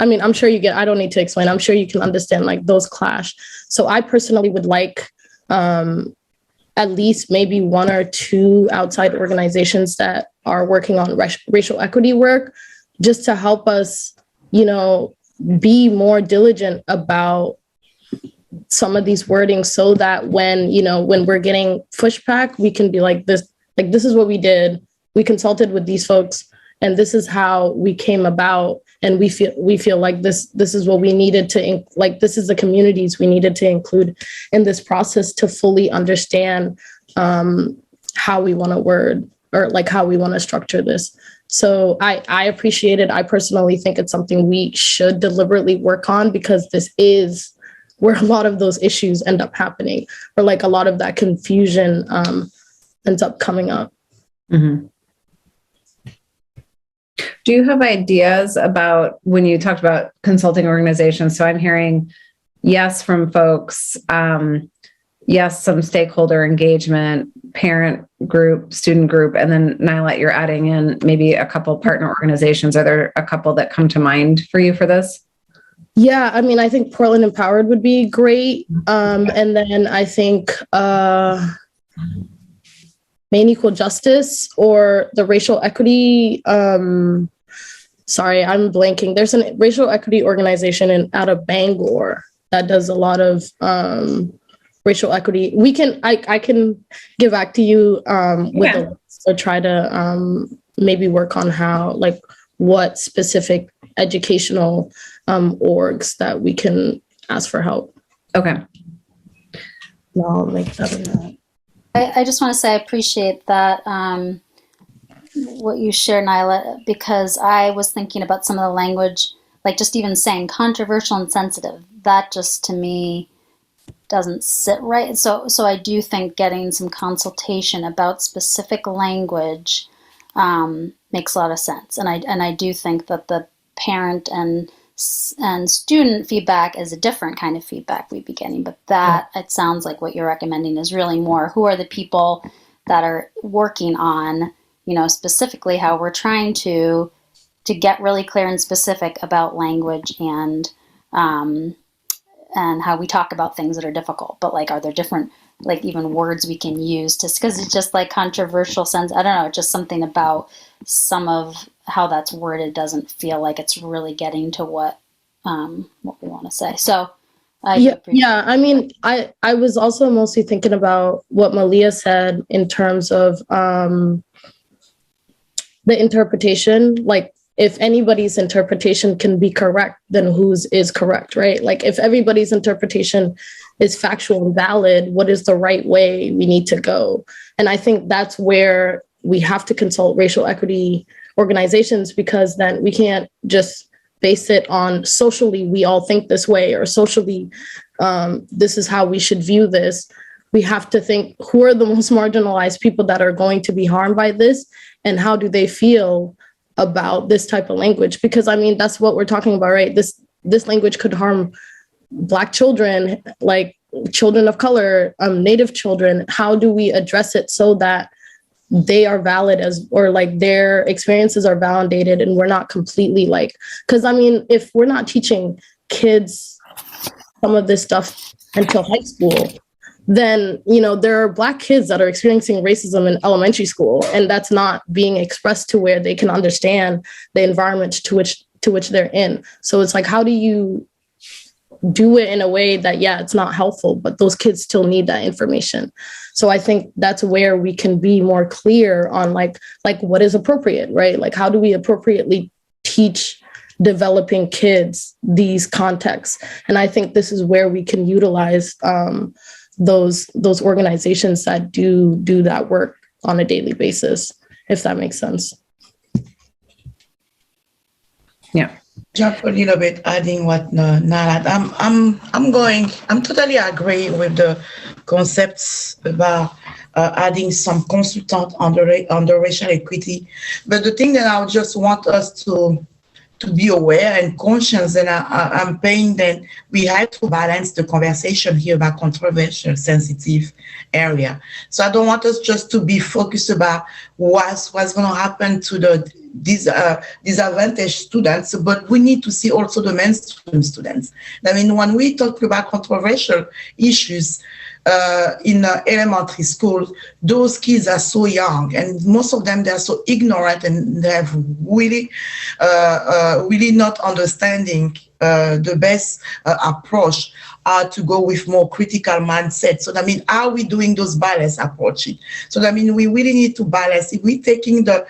I mean, I'm sure I don't need to explain. I'm sure you can understand like those clash. So I personally would like at least maybe one or two outside organizations that are working on racial equity work, just to help us, be more diligent about some of these wordings, so that when we're getting pushback, we can be like this is what we did. We consulted with these folks and this is how we came about. And we feel like this is what we needed to, this is the communities we needed to include in this process to fully understand how we want to word, or like how we want to structure this. So I appreciate it. I personally think it's something we should deliberately work on, because this is where a lot of those issues end up happening, or like a lot of that confusion ends up coming up. Mm-hmm. Do you have ideas about when you talked about consulting organizations? So I'm hearing yes from folks, yes, some stakeholder engagement, parent group, student group, and then Nyla, you're adding in maybe a couple partner organizations. Are there a couple that come to mind for you for this? Yeah, I mean, I think Portland Empowered would be great. And then I think Maine Equal Justice, or the racial equity, sorry, I'm blanking. There's a racial equity organization out of Bangor that does a lot of racial equity. I can get back to you with the list, or try to maybe work on how, like, what specific educational orgs that we can ask for help. Okay. I'll make that in that. I just want to say I appreciate that, what you share, Nyla, because I was thinking about some of the language, like just even saying controversial and sensitive. That just, to me, doesn't sit right. So I do think getting some consultation about specific language makes a lot of sense. And I do think that the parent and student feedback is a different kind of feedback we'd be getting, but that, it sounds like what you're recommending is really more who are the people that are working on, specifically how we're trying to get really clear and specific about language and how we talk about things that are difficult. But like, are there different, like, even words we can use to, because it's just like controversial sense. I don't know, just something about some of how that's worded doesn't feel like it's really getting to what we want to say. So yeah. I mean, I was also mostly thinking about what Malia said in terms of the interpretation. Like, if anybody's interpretation can be correct, then whose is correct, right? Like, if everybody's interpretation is factual and valid, what is the right way we need to go? And I think that's where we have to consult racial equity organizations, because then we can't just base it on socially we all think this way, or socially this is how we should view this. We have to think, who are the most marginalized people that are going to be harmed by this, and how do they feel about this type of language? Because I mean, that's what we're talking about, right? This language could harm Black children, like children of color, Native children. How do we address it so that they are valid or like their experiences are validated, and we're not completely like, because I mean, if we're not teaching kids some of this stuff until high school, then, there are Black kids that are experiencing racism in elementary school, and that's not being expressed to where they can understand the environment to which they're in. So it's like, how do you do it in a way that, yeah, it's not helpful, but those kids still need that information. So I think that's where we can be more clear on like what is appropriate, right? Like, how do we appropriately teach developing kids these contexts? And I think this is where we can utilize those organizations that do that work on a daily basis, if that makes sense. Yeah. Just a little bit adding what Nalat. I'm totally agree with the concepts about adding some consultant on the racial equity. But the thing that I just want us to be aware and conscious, and I'm paying that we have to balance the conversation here about controversial, sensitive area. So I don't want us just to be focused about what's going to happen to these disadvantaged students, but we need to see also the mainstream students. I mean, when we talk about controversial issues in elementary school, those kids are so young, and most of them, they're so ignorant, and they have really not understanding the best approach to go with more critical mindset. So, I mean, are we doing those balance approaching? So, I mean, we really need to balance. If we're taking the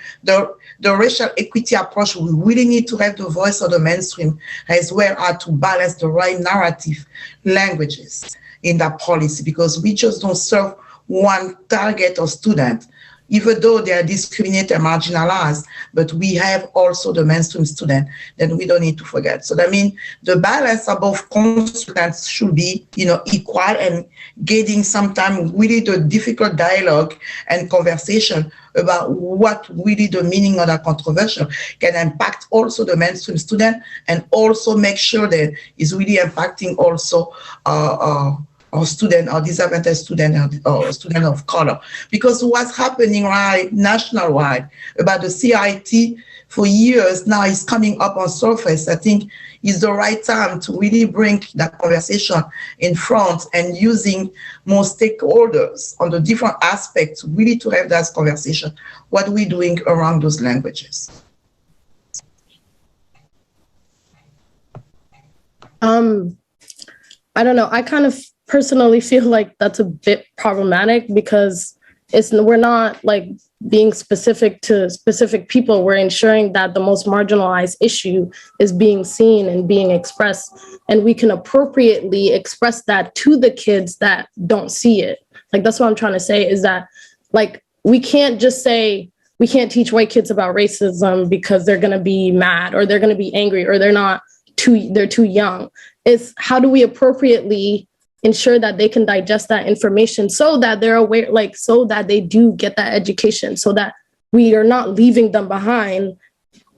racial equity approach, we really need to have the voice of the mainstream as well as to balance the right narrative languages in that policy, because we just don't serve one target of student, even though they are discriminated and marginalized, but we have also the mainstream student that we don't need to forget. So that means the balance of both consultants should be, equal, and getting sometimes really the difficult dialogue and conversation about what really the meaning of that controversial can impact also the mainstream student, and also make sure that it's really impacting also or student or disadvantaged student or student of color. Because what's happening right nationwide about the CIT for years now is coming up on surface. I think is the right time to really bring that conversation in front and using more stakeholders on the different aspects really to have that conversation. What are we doing around those languages? I don't know. I kind of personally feel like that's a bit problematic, because we're not like being specific to specific people. We're ensuring that the most marginalized issue is being seen and being expressed, and we can appropriately express that to the kids that don't see it. Like, that's what I'm trying to say, is that like we can't just say we can't teach white kids about racism because they're going to be mad or they're going to be angry or they're too young. It's how do we appropriately ensure that they can digest that information so that they're aware, like, so that they do get that education, so that we are not leaving them behind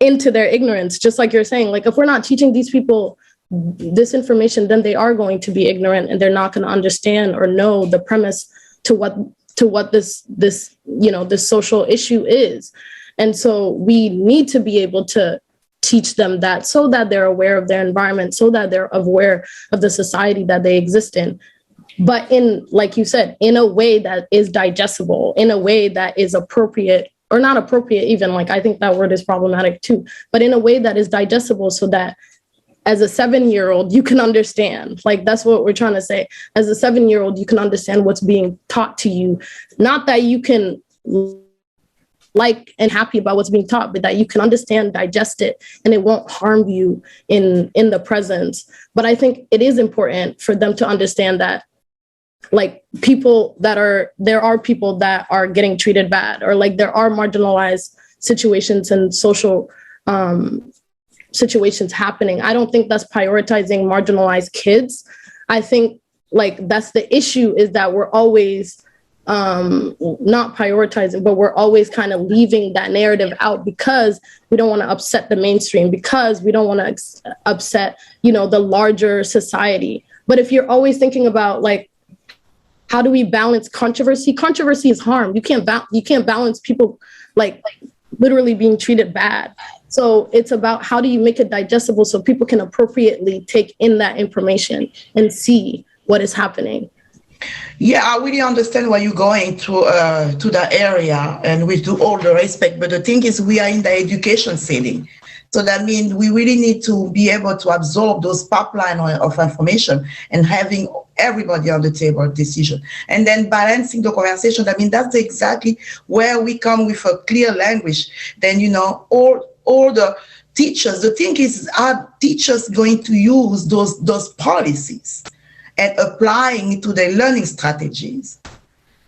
into their ignorance. Just like you're saying, like, if we're not teaching these people this information, then they are going to be ignorant and they're not going to understand or know the premise to what this social issue is. And so we need to be able to teach them that, so that they're aware of their environment, so that they're aware of the society that they exist in. But in, like you said, in a way that is digestible, in a way that is appropriate, or not appropriate even, like, I think that word is problematic too, but in a way that is digestible, so that as a 7-year-old, you can understand. Like, that's what we're trying to say. As a 7-year-old, you can understand what's being taught to you. Not that you can like and happy about what's being taught, but that you can understand, digest it, and it won't harm you in the present. But I think it is important for them to understand that, like, there are people that are getting treated bad, or like there are marginalized situations and social situations happening. I don't think that's prioritizing marginalized kids. I think, like, that's the issue, is that we're always not prioritizing, but we're always kind of leaving that narrative out, because we don't want to upset the mainstream, because we don't want to upset, the larger society. But if you're always thinking about, like, how do we balance controversy? Controversy is harm. You can't balance people like literally being treated bad. So it's about how do you make it digestible so people can appropriately take in that information and see what is happening. Yeah, I really understand why you're going to that area, and with all the respect. But the thing is, we are in the education setting. So that means we really need to be able to absorb those pipeline of information and having everybody on the table decision. And then balancing the conversation. I mean, that's exactly where we come with a clear language. Then, all the teachers, the thing is, are teachers going to use those policies and applying it to their learning strategies?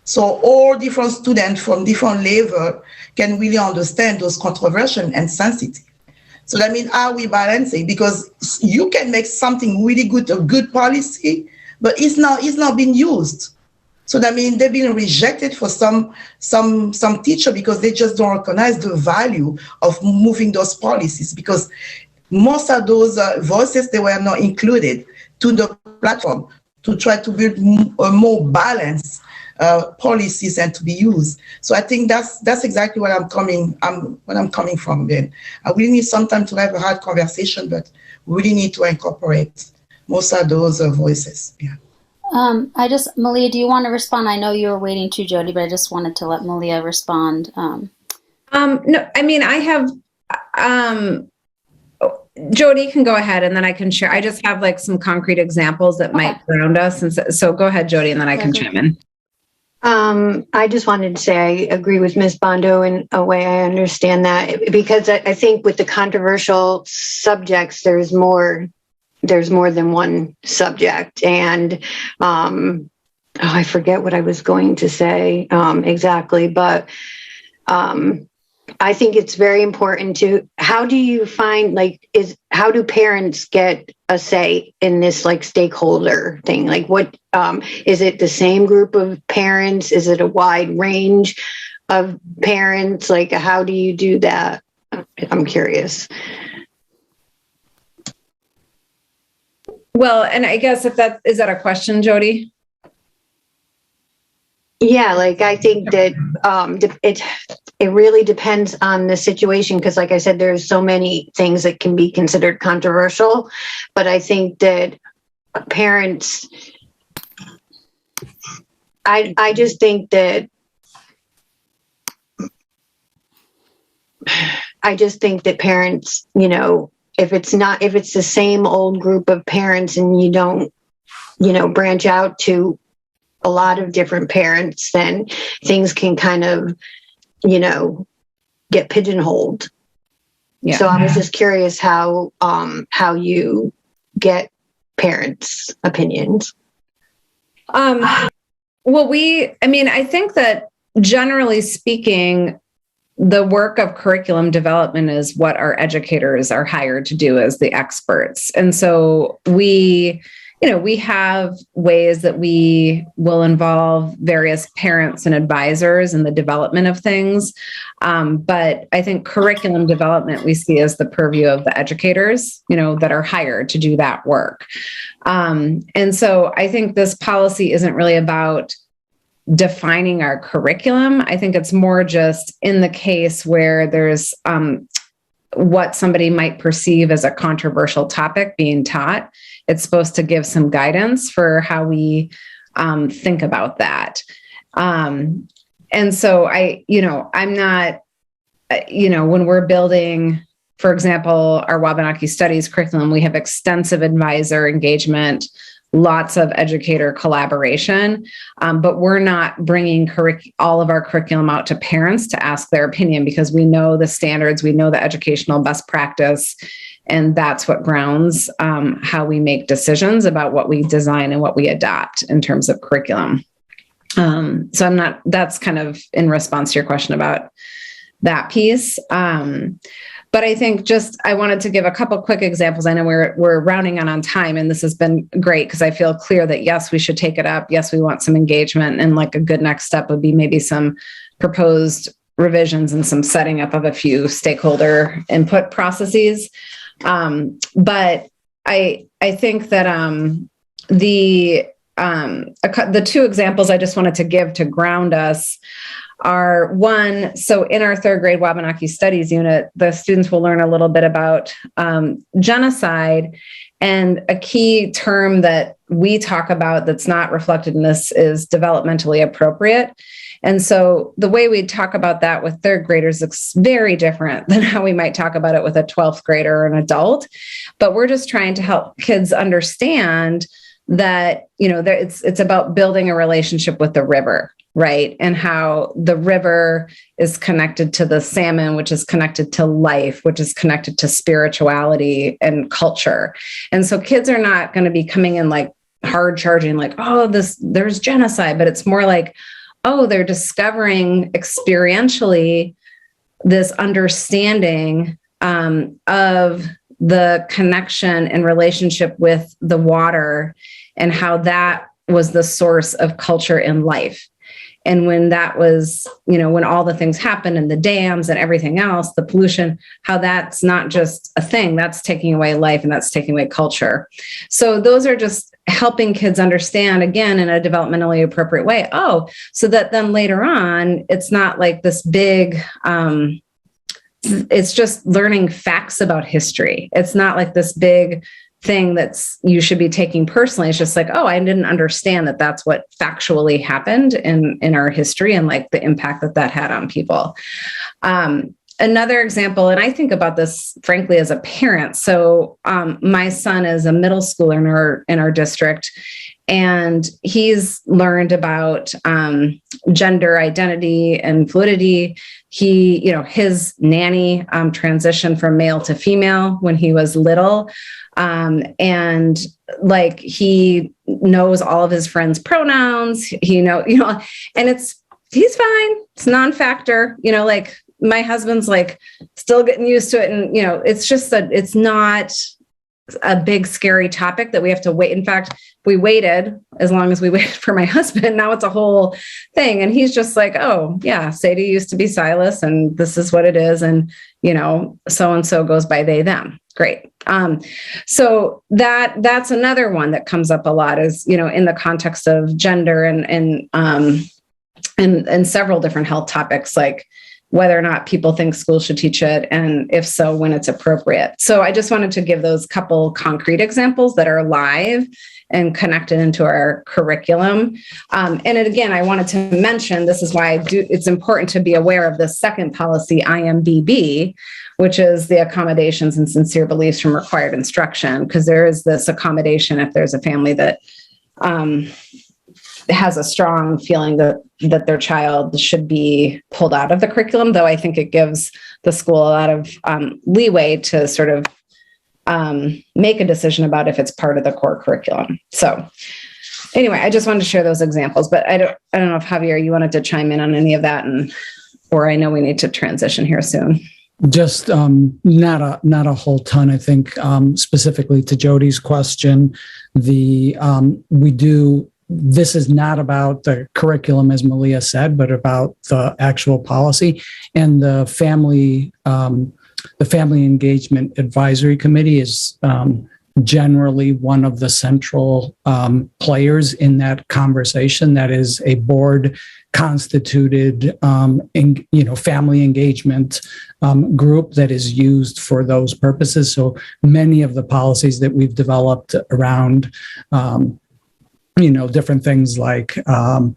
So all different students from different level can really understand those controversial and sensitive. So that means, are we balancing? Because you can make something really good, a good policy, but it's not being used. So that means they've been rejected for some teacher because they just don't recognize the value of moving those policies, because most of those voices, they were not included to the platform to try to build a more balanced policies and to be used. So I think that's exactly what I'm coming from. Then I really need some time to have a hard conversation, but we really need to incorporate most of those voices. Yeah. Malia, do you want to respond? I know you were waiting too, Jody, but I just wanted to let Malia respond. No, I mean, I have, Jody can go ahead and then I can share. I just have like some concrete examples that might ground us. And so go ahead, Jody, and then I can chime in. I just wanted to say I agree with Ms. Bondo in a way. I understand that, because I think with the controversial subjects, there's more than one subject. And I forget what I was going to say exactly, but I think it's very important how do you find, how do parents get a say in this stakeholder thing? Like, what is it, the same group of parents? Is it a wide range of parents? How do you do that? I'm curious. Well, and I guess is that a question, Jody? Yeah, I think that it really depends on the situation, because like I said, there's so many things that can be considered controversial, but I think that parents, I just think that parents, if it's the same old group of parents and you don't, branch out to a lot of different parents, then things can kind of, get pigeonholed. Yeah. So I was just curious how you get parents' opinions. Well, I think that generally speaking, the work of curriculum development is what our educators are hired to do as the experts. And so we have ways that we will involve various parents and advisors in the development of things. But I think curriculum development we see as the purview of the educators, that are hired to do that work. And so I think this policy isn't really about defining our curriculum. I think it's more just in the case where there's what somebody might perceive as a controversial topic being taught. It's supposed to give some guidance for how we think about that. And so I'm not, when we're building, for example, our Wabanaki Studies curriculum, we have extensive advisor engagement, lots of educator collaboration, but we're not bringing all of our curriculum out to parents to ask their opinion, because we know the standards, we know the educational best practice, and that's what grounds how we make decisions about what we design and what we adopt in terms of curriculum. So that's kind of in response to your question about that piece. But I think I wanted to give a couple quick examples. I know we're rounding on time, and this has been great because I feel clear that yes, we should take it up. Yes, we want some engagement, and a good next step would be maybe some proposed revisions and some setting up of a few stakeholder input processes. But I think that the two examples I just wanted to give to ground us are, one, so in our third grade Wabanaki Studies unit, the students will learn a little bit about genocide. And a key term that we talk about that's not reflected in this is developmentally appropriate. And so the way we talk about that with third graders is very different than how we might talk about it with a 12th grader or an adult. But we're just trying to help kids understand that, it's about building a relationship with the river, right? And how the river is connected to the salmon, which is connected to life, which is connected to spirituality and culture. And so kids are not going to be coming in like hard charging, like, oh, there's genocide, but it's more like, oh, they're discovering experientially this understanding of the connection and relationship with the water and how that was the source of culture and life. And when that was, when all the things happened and the dams and everything else, the pollution, how that's not just a thing, that's taking away life and that's taking away culture. So those are just helping kids understand, again, in a developmentally appropriate way. Oh, so that then later on, it's not like this big, it's just learning facts about history. It's not like this big thing that's you should be taking personally. It's just like, oh, I didn't understand that that's what factually happened in our history and like the impact that had on people. Another example, and I think about this frankly as a parent. So my son is a middle schooler in our district, and he's learned about gender identity and fluidity. His nanny transitioned from male to female when he was little. And like, he knows all of his friends' pronouns, and he's fine. It's non-factor, like my husband's like still getting used to it. And, it's just that it's not a big, scary topic that we have to wait. In fact, we waited as long as we waited for my husband. Now it's a whole thing. And he's just like, oh yeah, Sadie used to be Silas and this is what it is. And, so-and-so goes by they, them. Great. So that's another one that comes up a lot is, in the context of gender and several different health topics, like whether or not people think schools should teach it, and if so, when it's appropriate. So I just wanted to give those couple concrete examples that are live and connected into our curriculum. And again, I wanted to mention, this is why it's important to be aware of the second policy, IMBB, which is the accommodations and sincere beliefs from required instruction, because there is this accommodation if there's a family that has a strong feeling that their child should be pulled out of the curriculum, though I think it gives the school a lot of leeway to sort of make a decision about if it's part of the core curriculum. So anyway, I just wanted to share those examples, but I don't know if Javier, you wanted to chime in on any of that, or I know we need to transition here soon. Just not a whole ton. I think specifically to Jody's question, this is not about the curriculum, as Malia said, but about the actual policy. And the family engagement advisory committee is generally one of the central players in that conversation. That is a board constituted, family engagement group that is used for those purposes. So many of the policies that we've developed around different things like that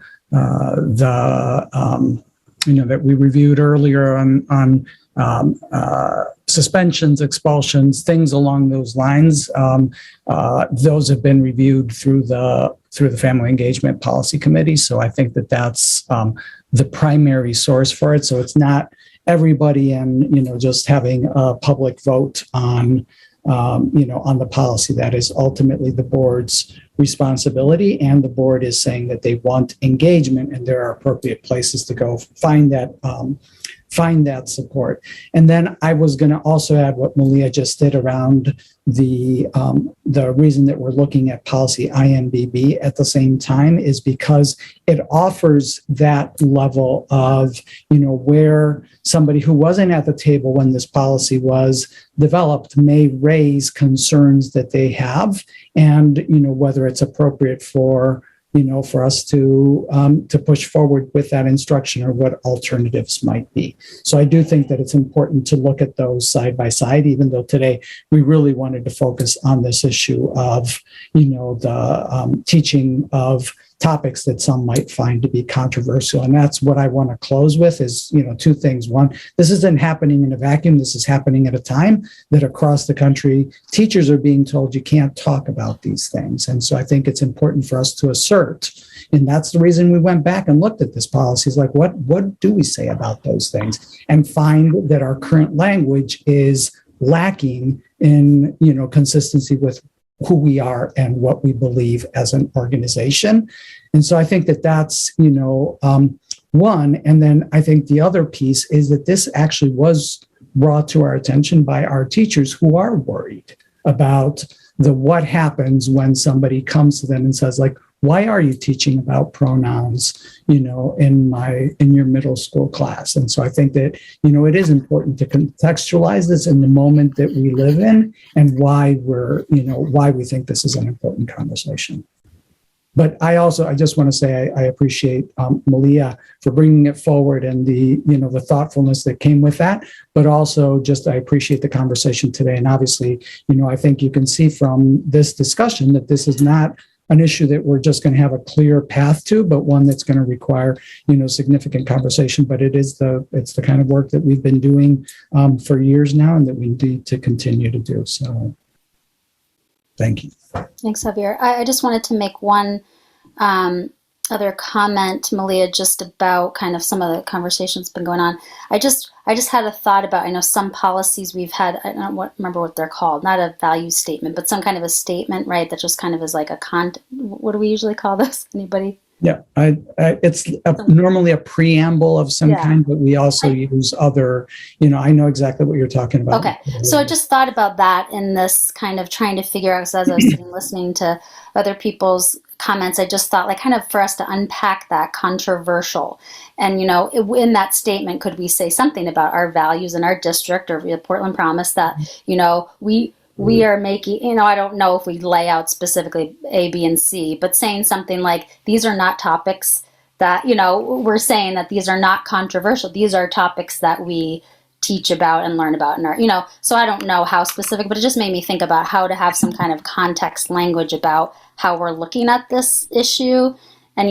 we reviewed earlier on suspensions, expulsions, things along those lines. Those have been reviewed through the Family Engagement Policy Committee. So I think that's the primary source for it. So it's not everybody and just having a public vote on the policy. That is ultimately the board's responsibility, and the board is saying that they want engagement, and there are appropriate places to go find that support. And then I was going to also add what Malia just did around the reason that we're looking at policy IMBB at the same time is because it offers that level of, where somebody who wasn't at the table when this policy was developed may raise concerns that they have, and, whether it's appropriate for us to push forward with that instruction or what alternatives might be. So I do think that it's important to look at those side by side, even though today we really wanted to focus on this issue of, the teaching of topics that some might find to be controversial. And that's what I want to close with is, two things. One, this isn't happening in a vacuum. This is happening at a time that across the country, teachers are being told you can't talk about these things. And so I think it's important for us to assert. And that's the reason we went back and looked at this policy is like, what do we say about those things? And find that our current language is lacking in, consistency with who we are and what we believe as an organization. And so I think that that's, one. And then I think the other piece is that this actually was brought to our attention by our teachers who are worried about what happens when somebody comes to them and says, like, why are you teaching about pronouns, in your middle school class? And so I think that, it is important to contextualize this in the moment that we live in and why why we think this is an important conversation. But I just want to say I appreciate Malia for bringing it forward and the thoughtfulness that came with that. But also I appreciate the conversation today. And obviously, I think you can see from this discussion that this is not an issue that we're just going to have a clear path to, but one that's going to require, significant conversation. But it's the kind of work that we've been doing for years now and that we need to continue to do. So thank you. Thanks, Javier. I just wanted to make one other comment, Malia, just about kind of some of the conversations been going on. I just had a thought about, I know some policies we've had, I don't remember what they're called, not a value statement, but some kind of a statement, right? That just kind of is like what do we usually call this? Anybody? Yeah, it's normally a preamble of some kind, but we also use other, I know exactly what you're talking about. Okay, so I just thought about that in this kind of trying to figure out, as I was sitting listening to other people's comments, I just thought like kind of for us to unpack that controversial. And, in that statement, could we say something about our values in our district or the Portland Promise that, we are making, I don't know if we lay out specifically A, B, and C, but saying something like, these are not topics that, we're saying that these are not controversial. These are topics that we teach about and learn about in our, so I don't know how specific, but it just made me think about how to have some kind of context language about how we're looking at this issue. And,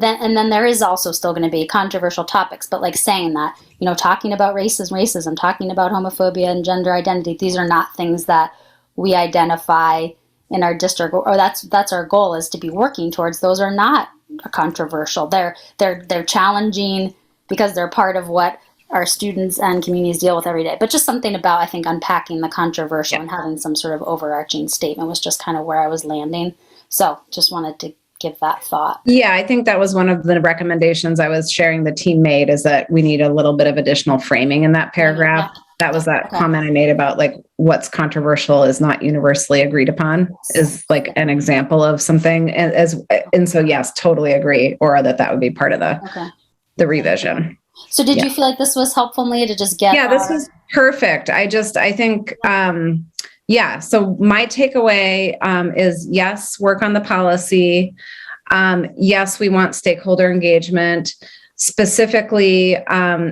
then there is also still going to be controversial topics, but like saying that, talking about racism, talking about homophobia and gender identity, these are not things that we identify in our district, or that's our goal, is to be working towards. Those are not controversial. They're challenging because they're part of what our students and communities deal with every day. But just something about, I think, unpacking the controversial and having some sort of overarching statement was just kind of where I was landing. So just wanted to give that thought. Yeah, I think that was one of the recommendations I was sharing the team made, is that we need a little bit of additional framing in that paragraph. Yeah. That was that comment I made about like what's controversial is not universally agreed upon, is like an example of something. And so, yes, totally agree, or that would be part of the revision. So did you feel like this was helpful, Leah, to just get? Yeah, this was perfect. I think, so my takeaway is, yes, work on the policy. Yes, we want stakeholder engagement. Specifically,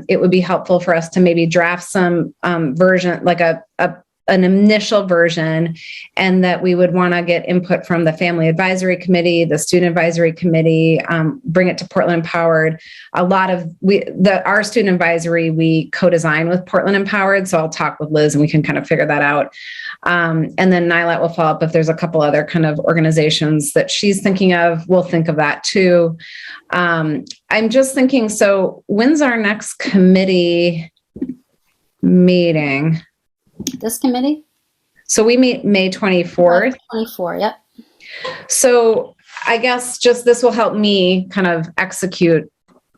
it would be helpful for us to maybe draft some version, like an initial version, and that we would want to get input from the Family Advisory Committee, the Student Advisory Committee, bring it to Portland Empowered. Our Student Advisory, we co-design with Portland Empowered, so I'll talk with Liz and we can kind of figure that out. And then NILAT will follow up if there's a couple other kind of organizations that she's thinking of. We'll think of that too. I'm just thinking, so when's our next committee meeting? This committee? So we meet May 24th. 24, yep. So I guess just this will help me kind of execute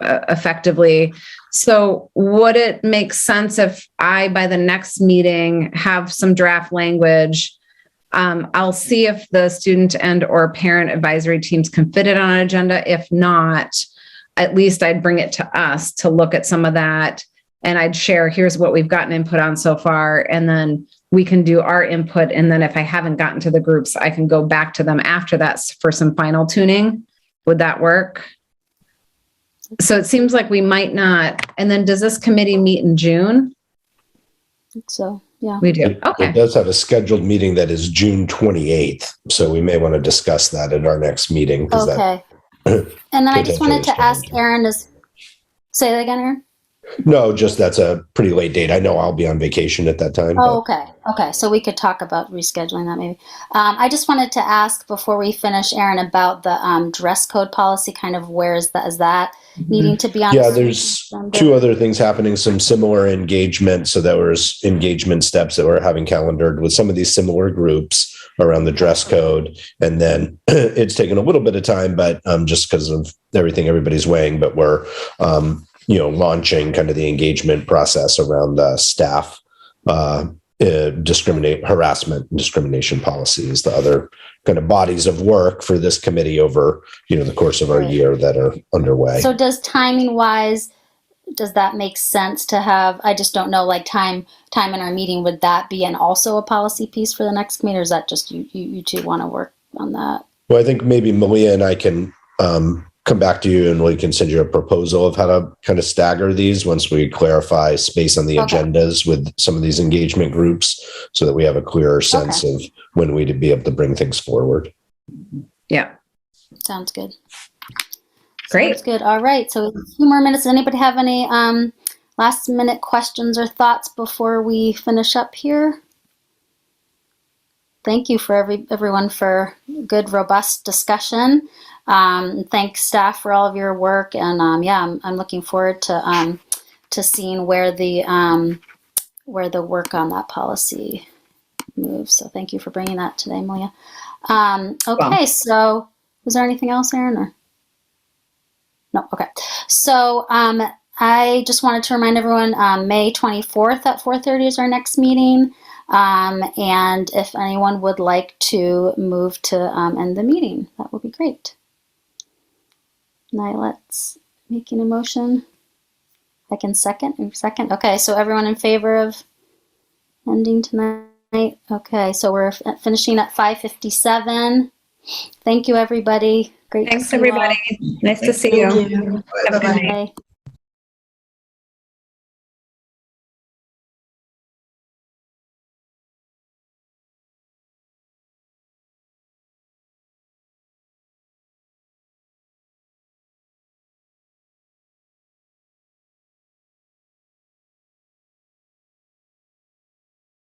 effectively. So would it make sense if I, by the next meeting, have some draft language? I'll see if the student and or parent advisory teams can fit it on an agenda. If not, at least I'd bring it to us to look at some of that. And I'd share, here's what we've gotten input on so far. And then we can do our input. And then if I haven't gotten to the groups, I can go back to them after that for some final tuning. Would that work? So it seems like we might not. And then does this committee meet in June? I think so, yeah. We do. Okay. It does have a scheduled meeting that is June 28th. So we may want to discuss that at our next meeting. Okay. And then I just wanted potentially to ask challenging. Erin to say that again, Erin. No, just that's a pretty late date. I know I'll be on vacation at that time. Oh, But okay. Okay. So we could talk about rescheduling that maybe. I just wanted to ask before we finish, Erin, about the dress code policy. Kind of where is that needing to be on? yeah, the there's agenda? 2 other things happening, some similar engagement. So there was engagement steps that we're having calendared with some of these similar groups around the dress code. And then it's taken a little bit of time, but just because of everything everybody's weighing, but we're launching kind of the engagement process around staff harassment and discrimination policies, the other kind of bodies of work for this committee over the course of our year that are underway. So does timing wise, does that make sense to have? I just don't know, like time in our meeting. Would that be also a policy piece for the next committee, or is that just you two want to work on that? Well, I think maybe Malia and I can come back to you and we can send you a proposal of how to kind of stagger these once we clarify space on the agendas with some of these engagement groups so that we have a clearer sense of when we'd be able to bring things forward. Yeah. Sounds good. Great. Sounds good. All right. So a few more minutes. Does anybody have any last minute questions or thoughts before we finish up here? Thank you for everyone for good, robust discussion. Thanks staff for all of your work, and I'm looking forward to seeing where the work on that policy moves. So thank you for bringing that today, Malia. Okay, so was there anything else, Erin? Or no? Okay. So I just wanted to remind everyone, May 24th at 4:30 is our next meeting. And if anyone would like to move to end the meeting, that would be great. Now let's make an motion. I can second. Okay, so everyone in favor of ending tonight? Okay, so we're finishing at 5:57. Thank you, everybody. Great. Thanks, everybody. Nice to see you. Bye-bye. Bye.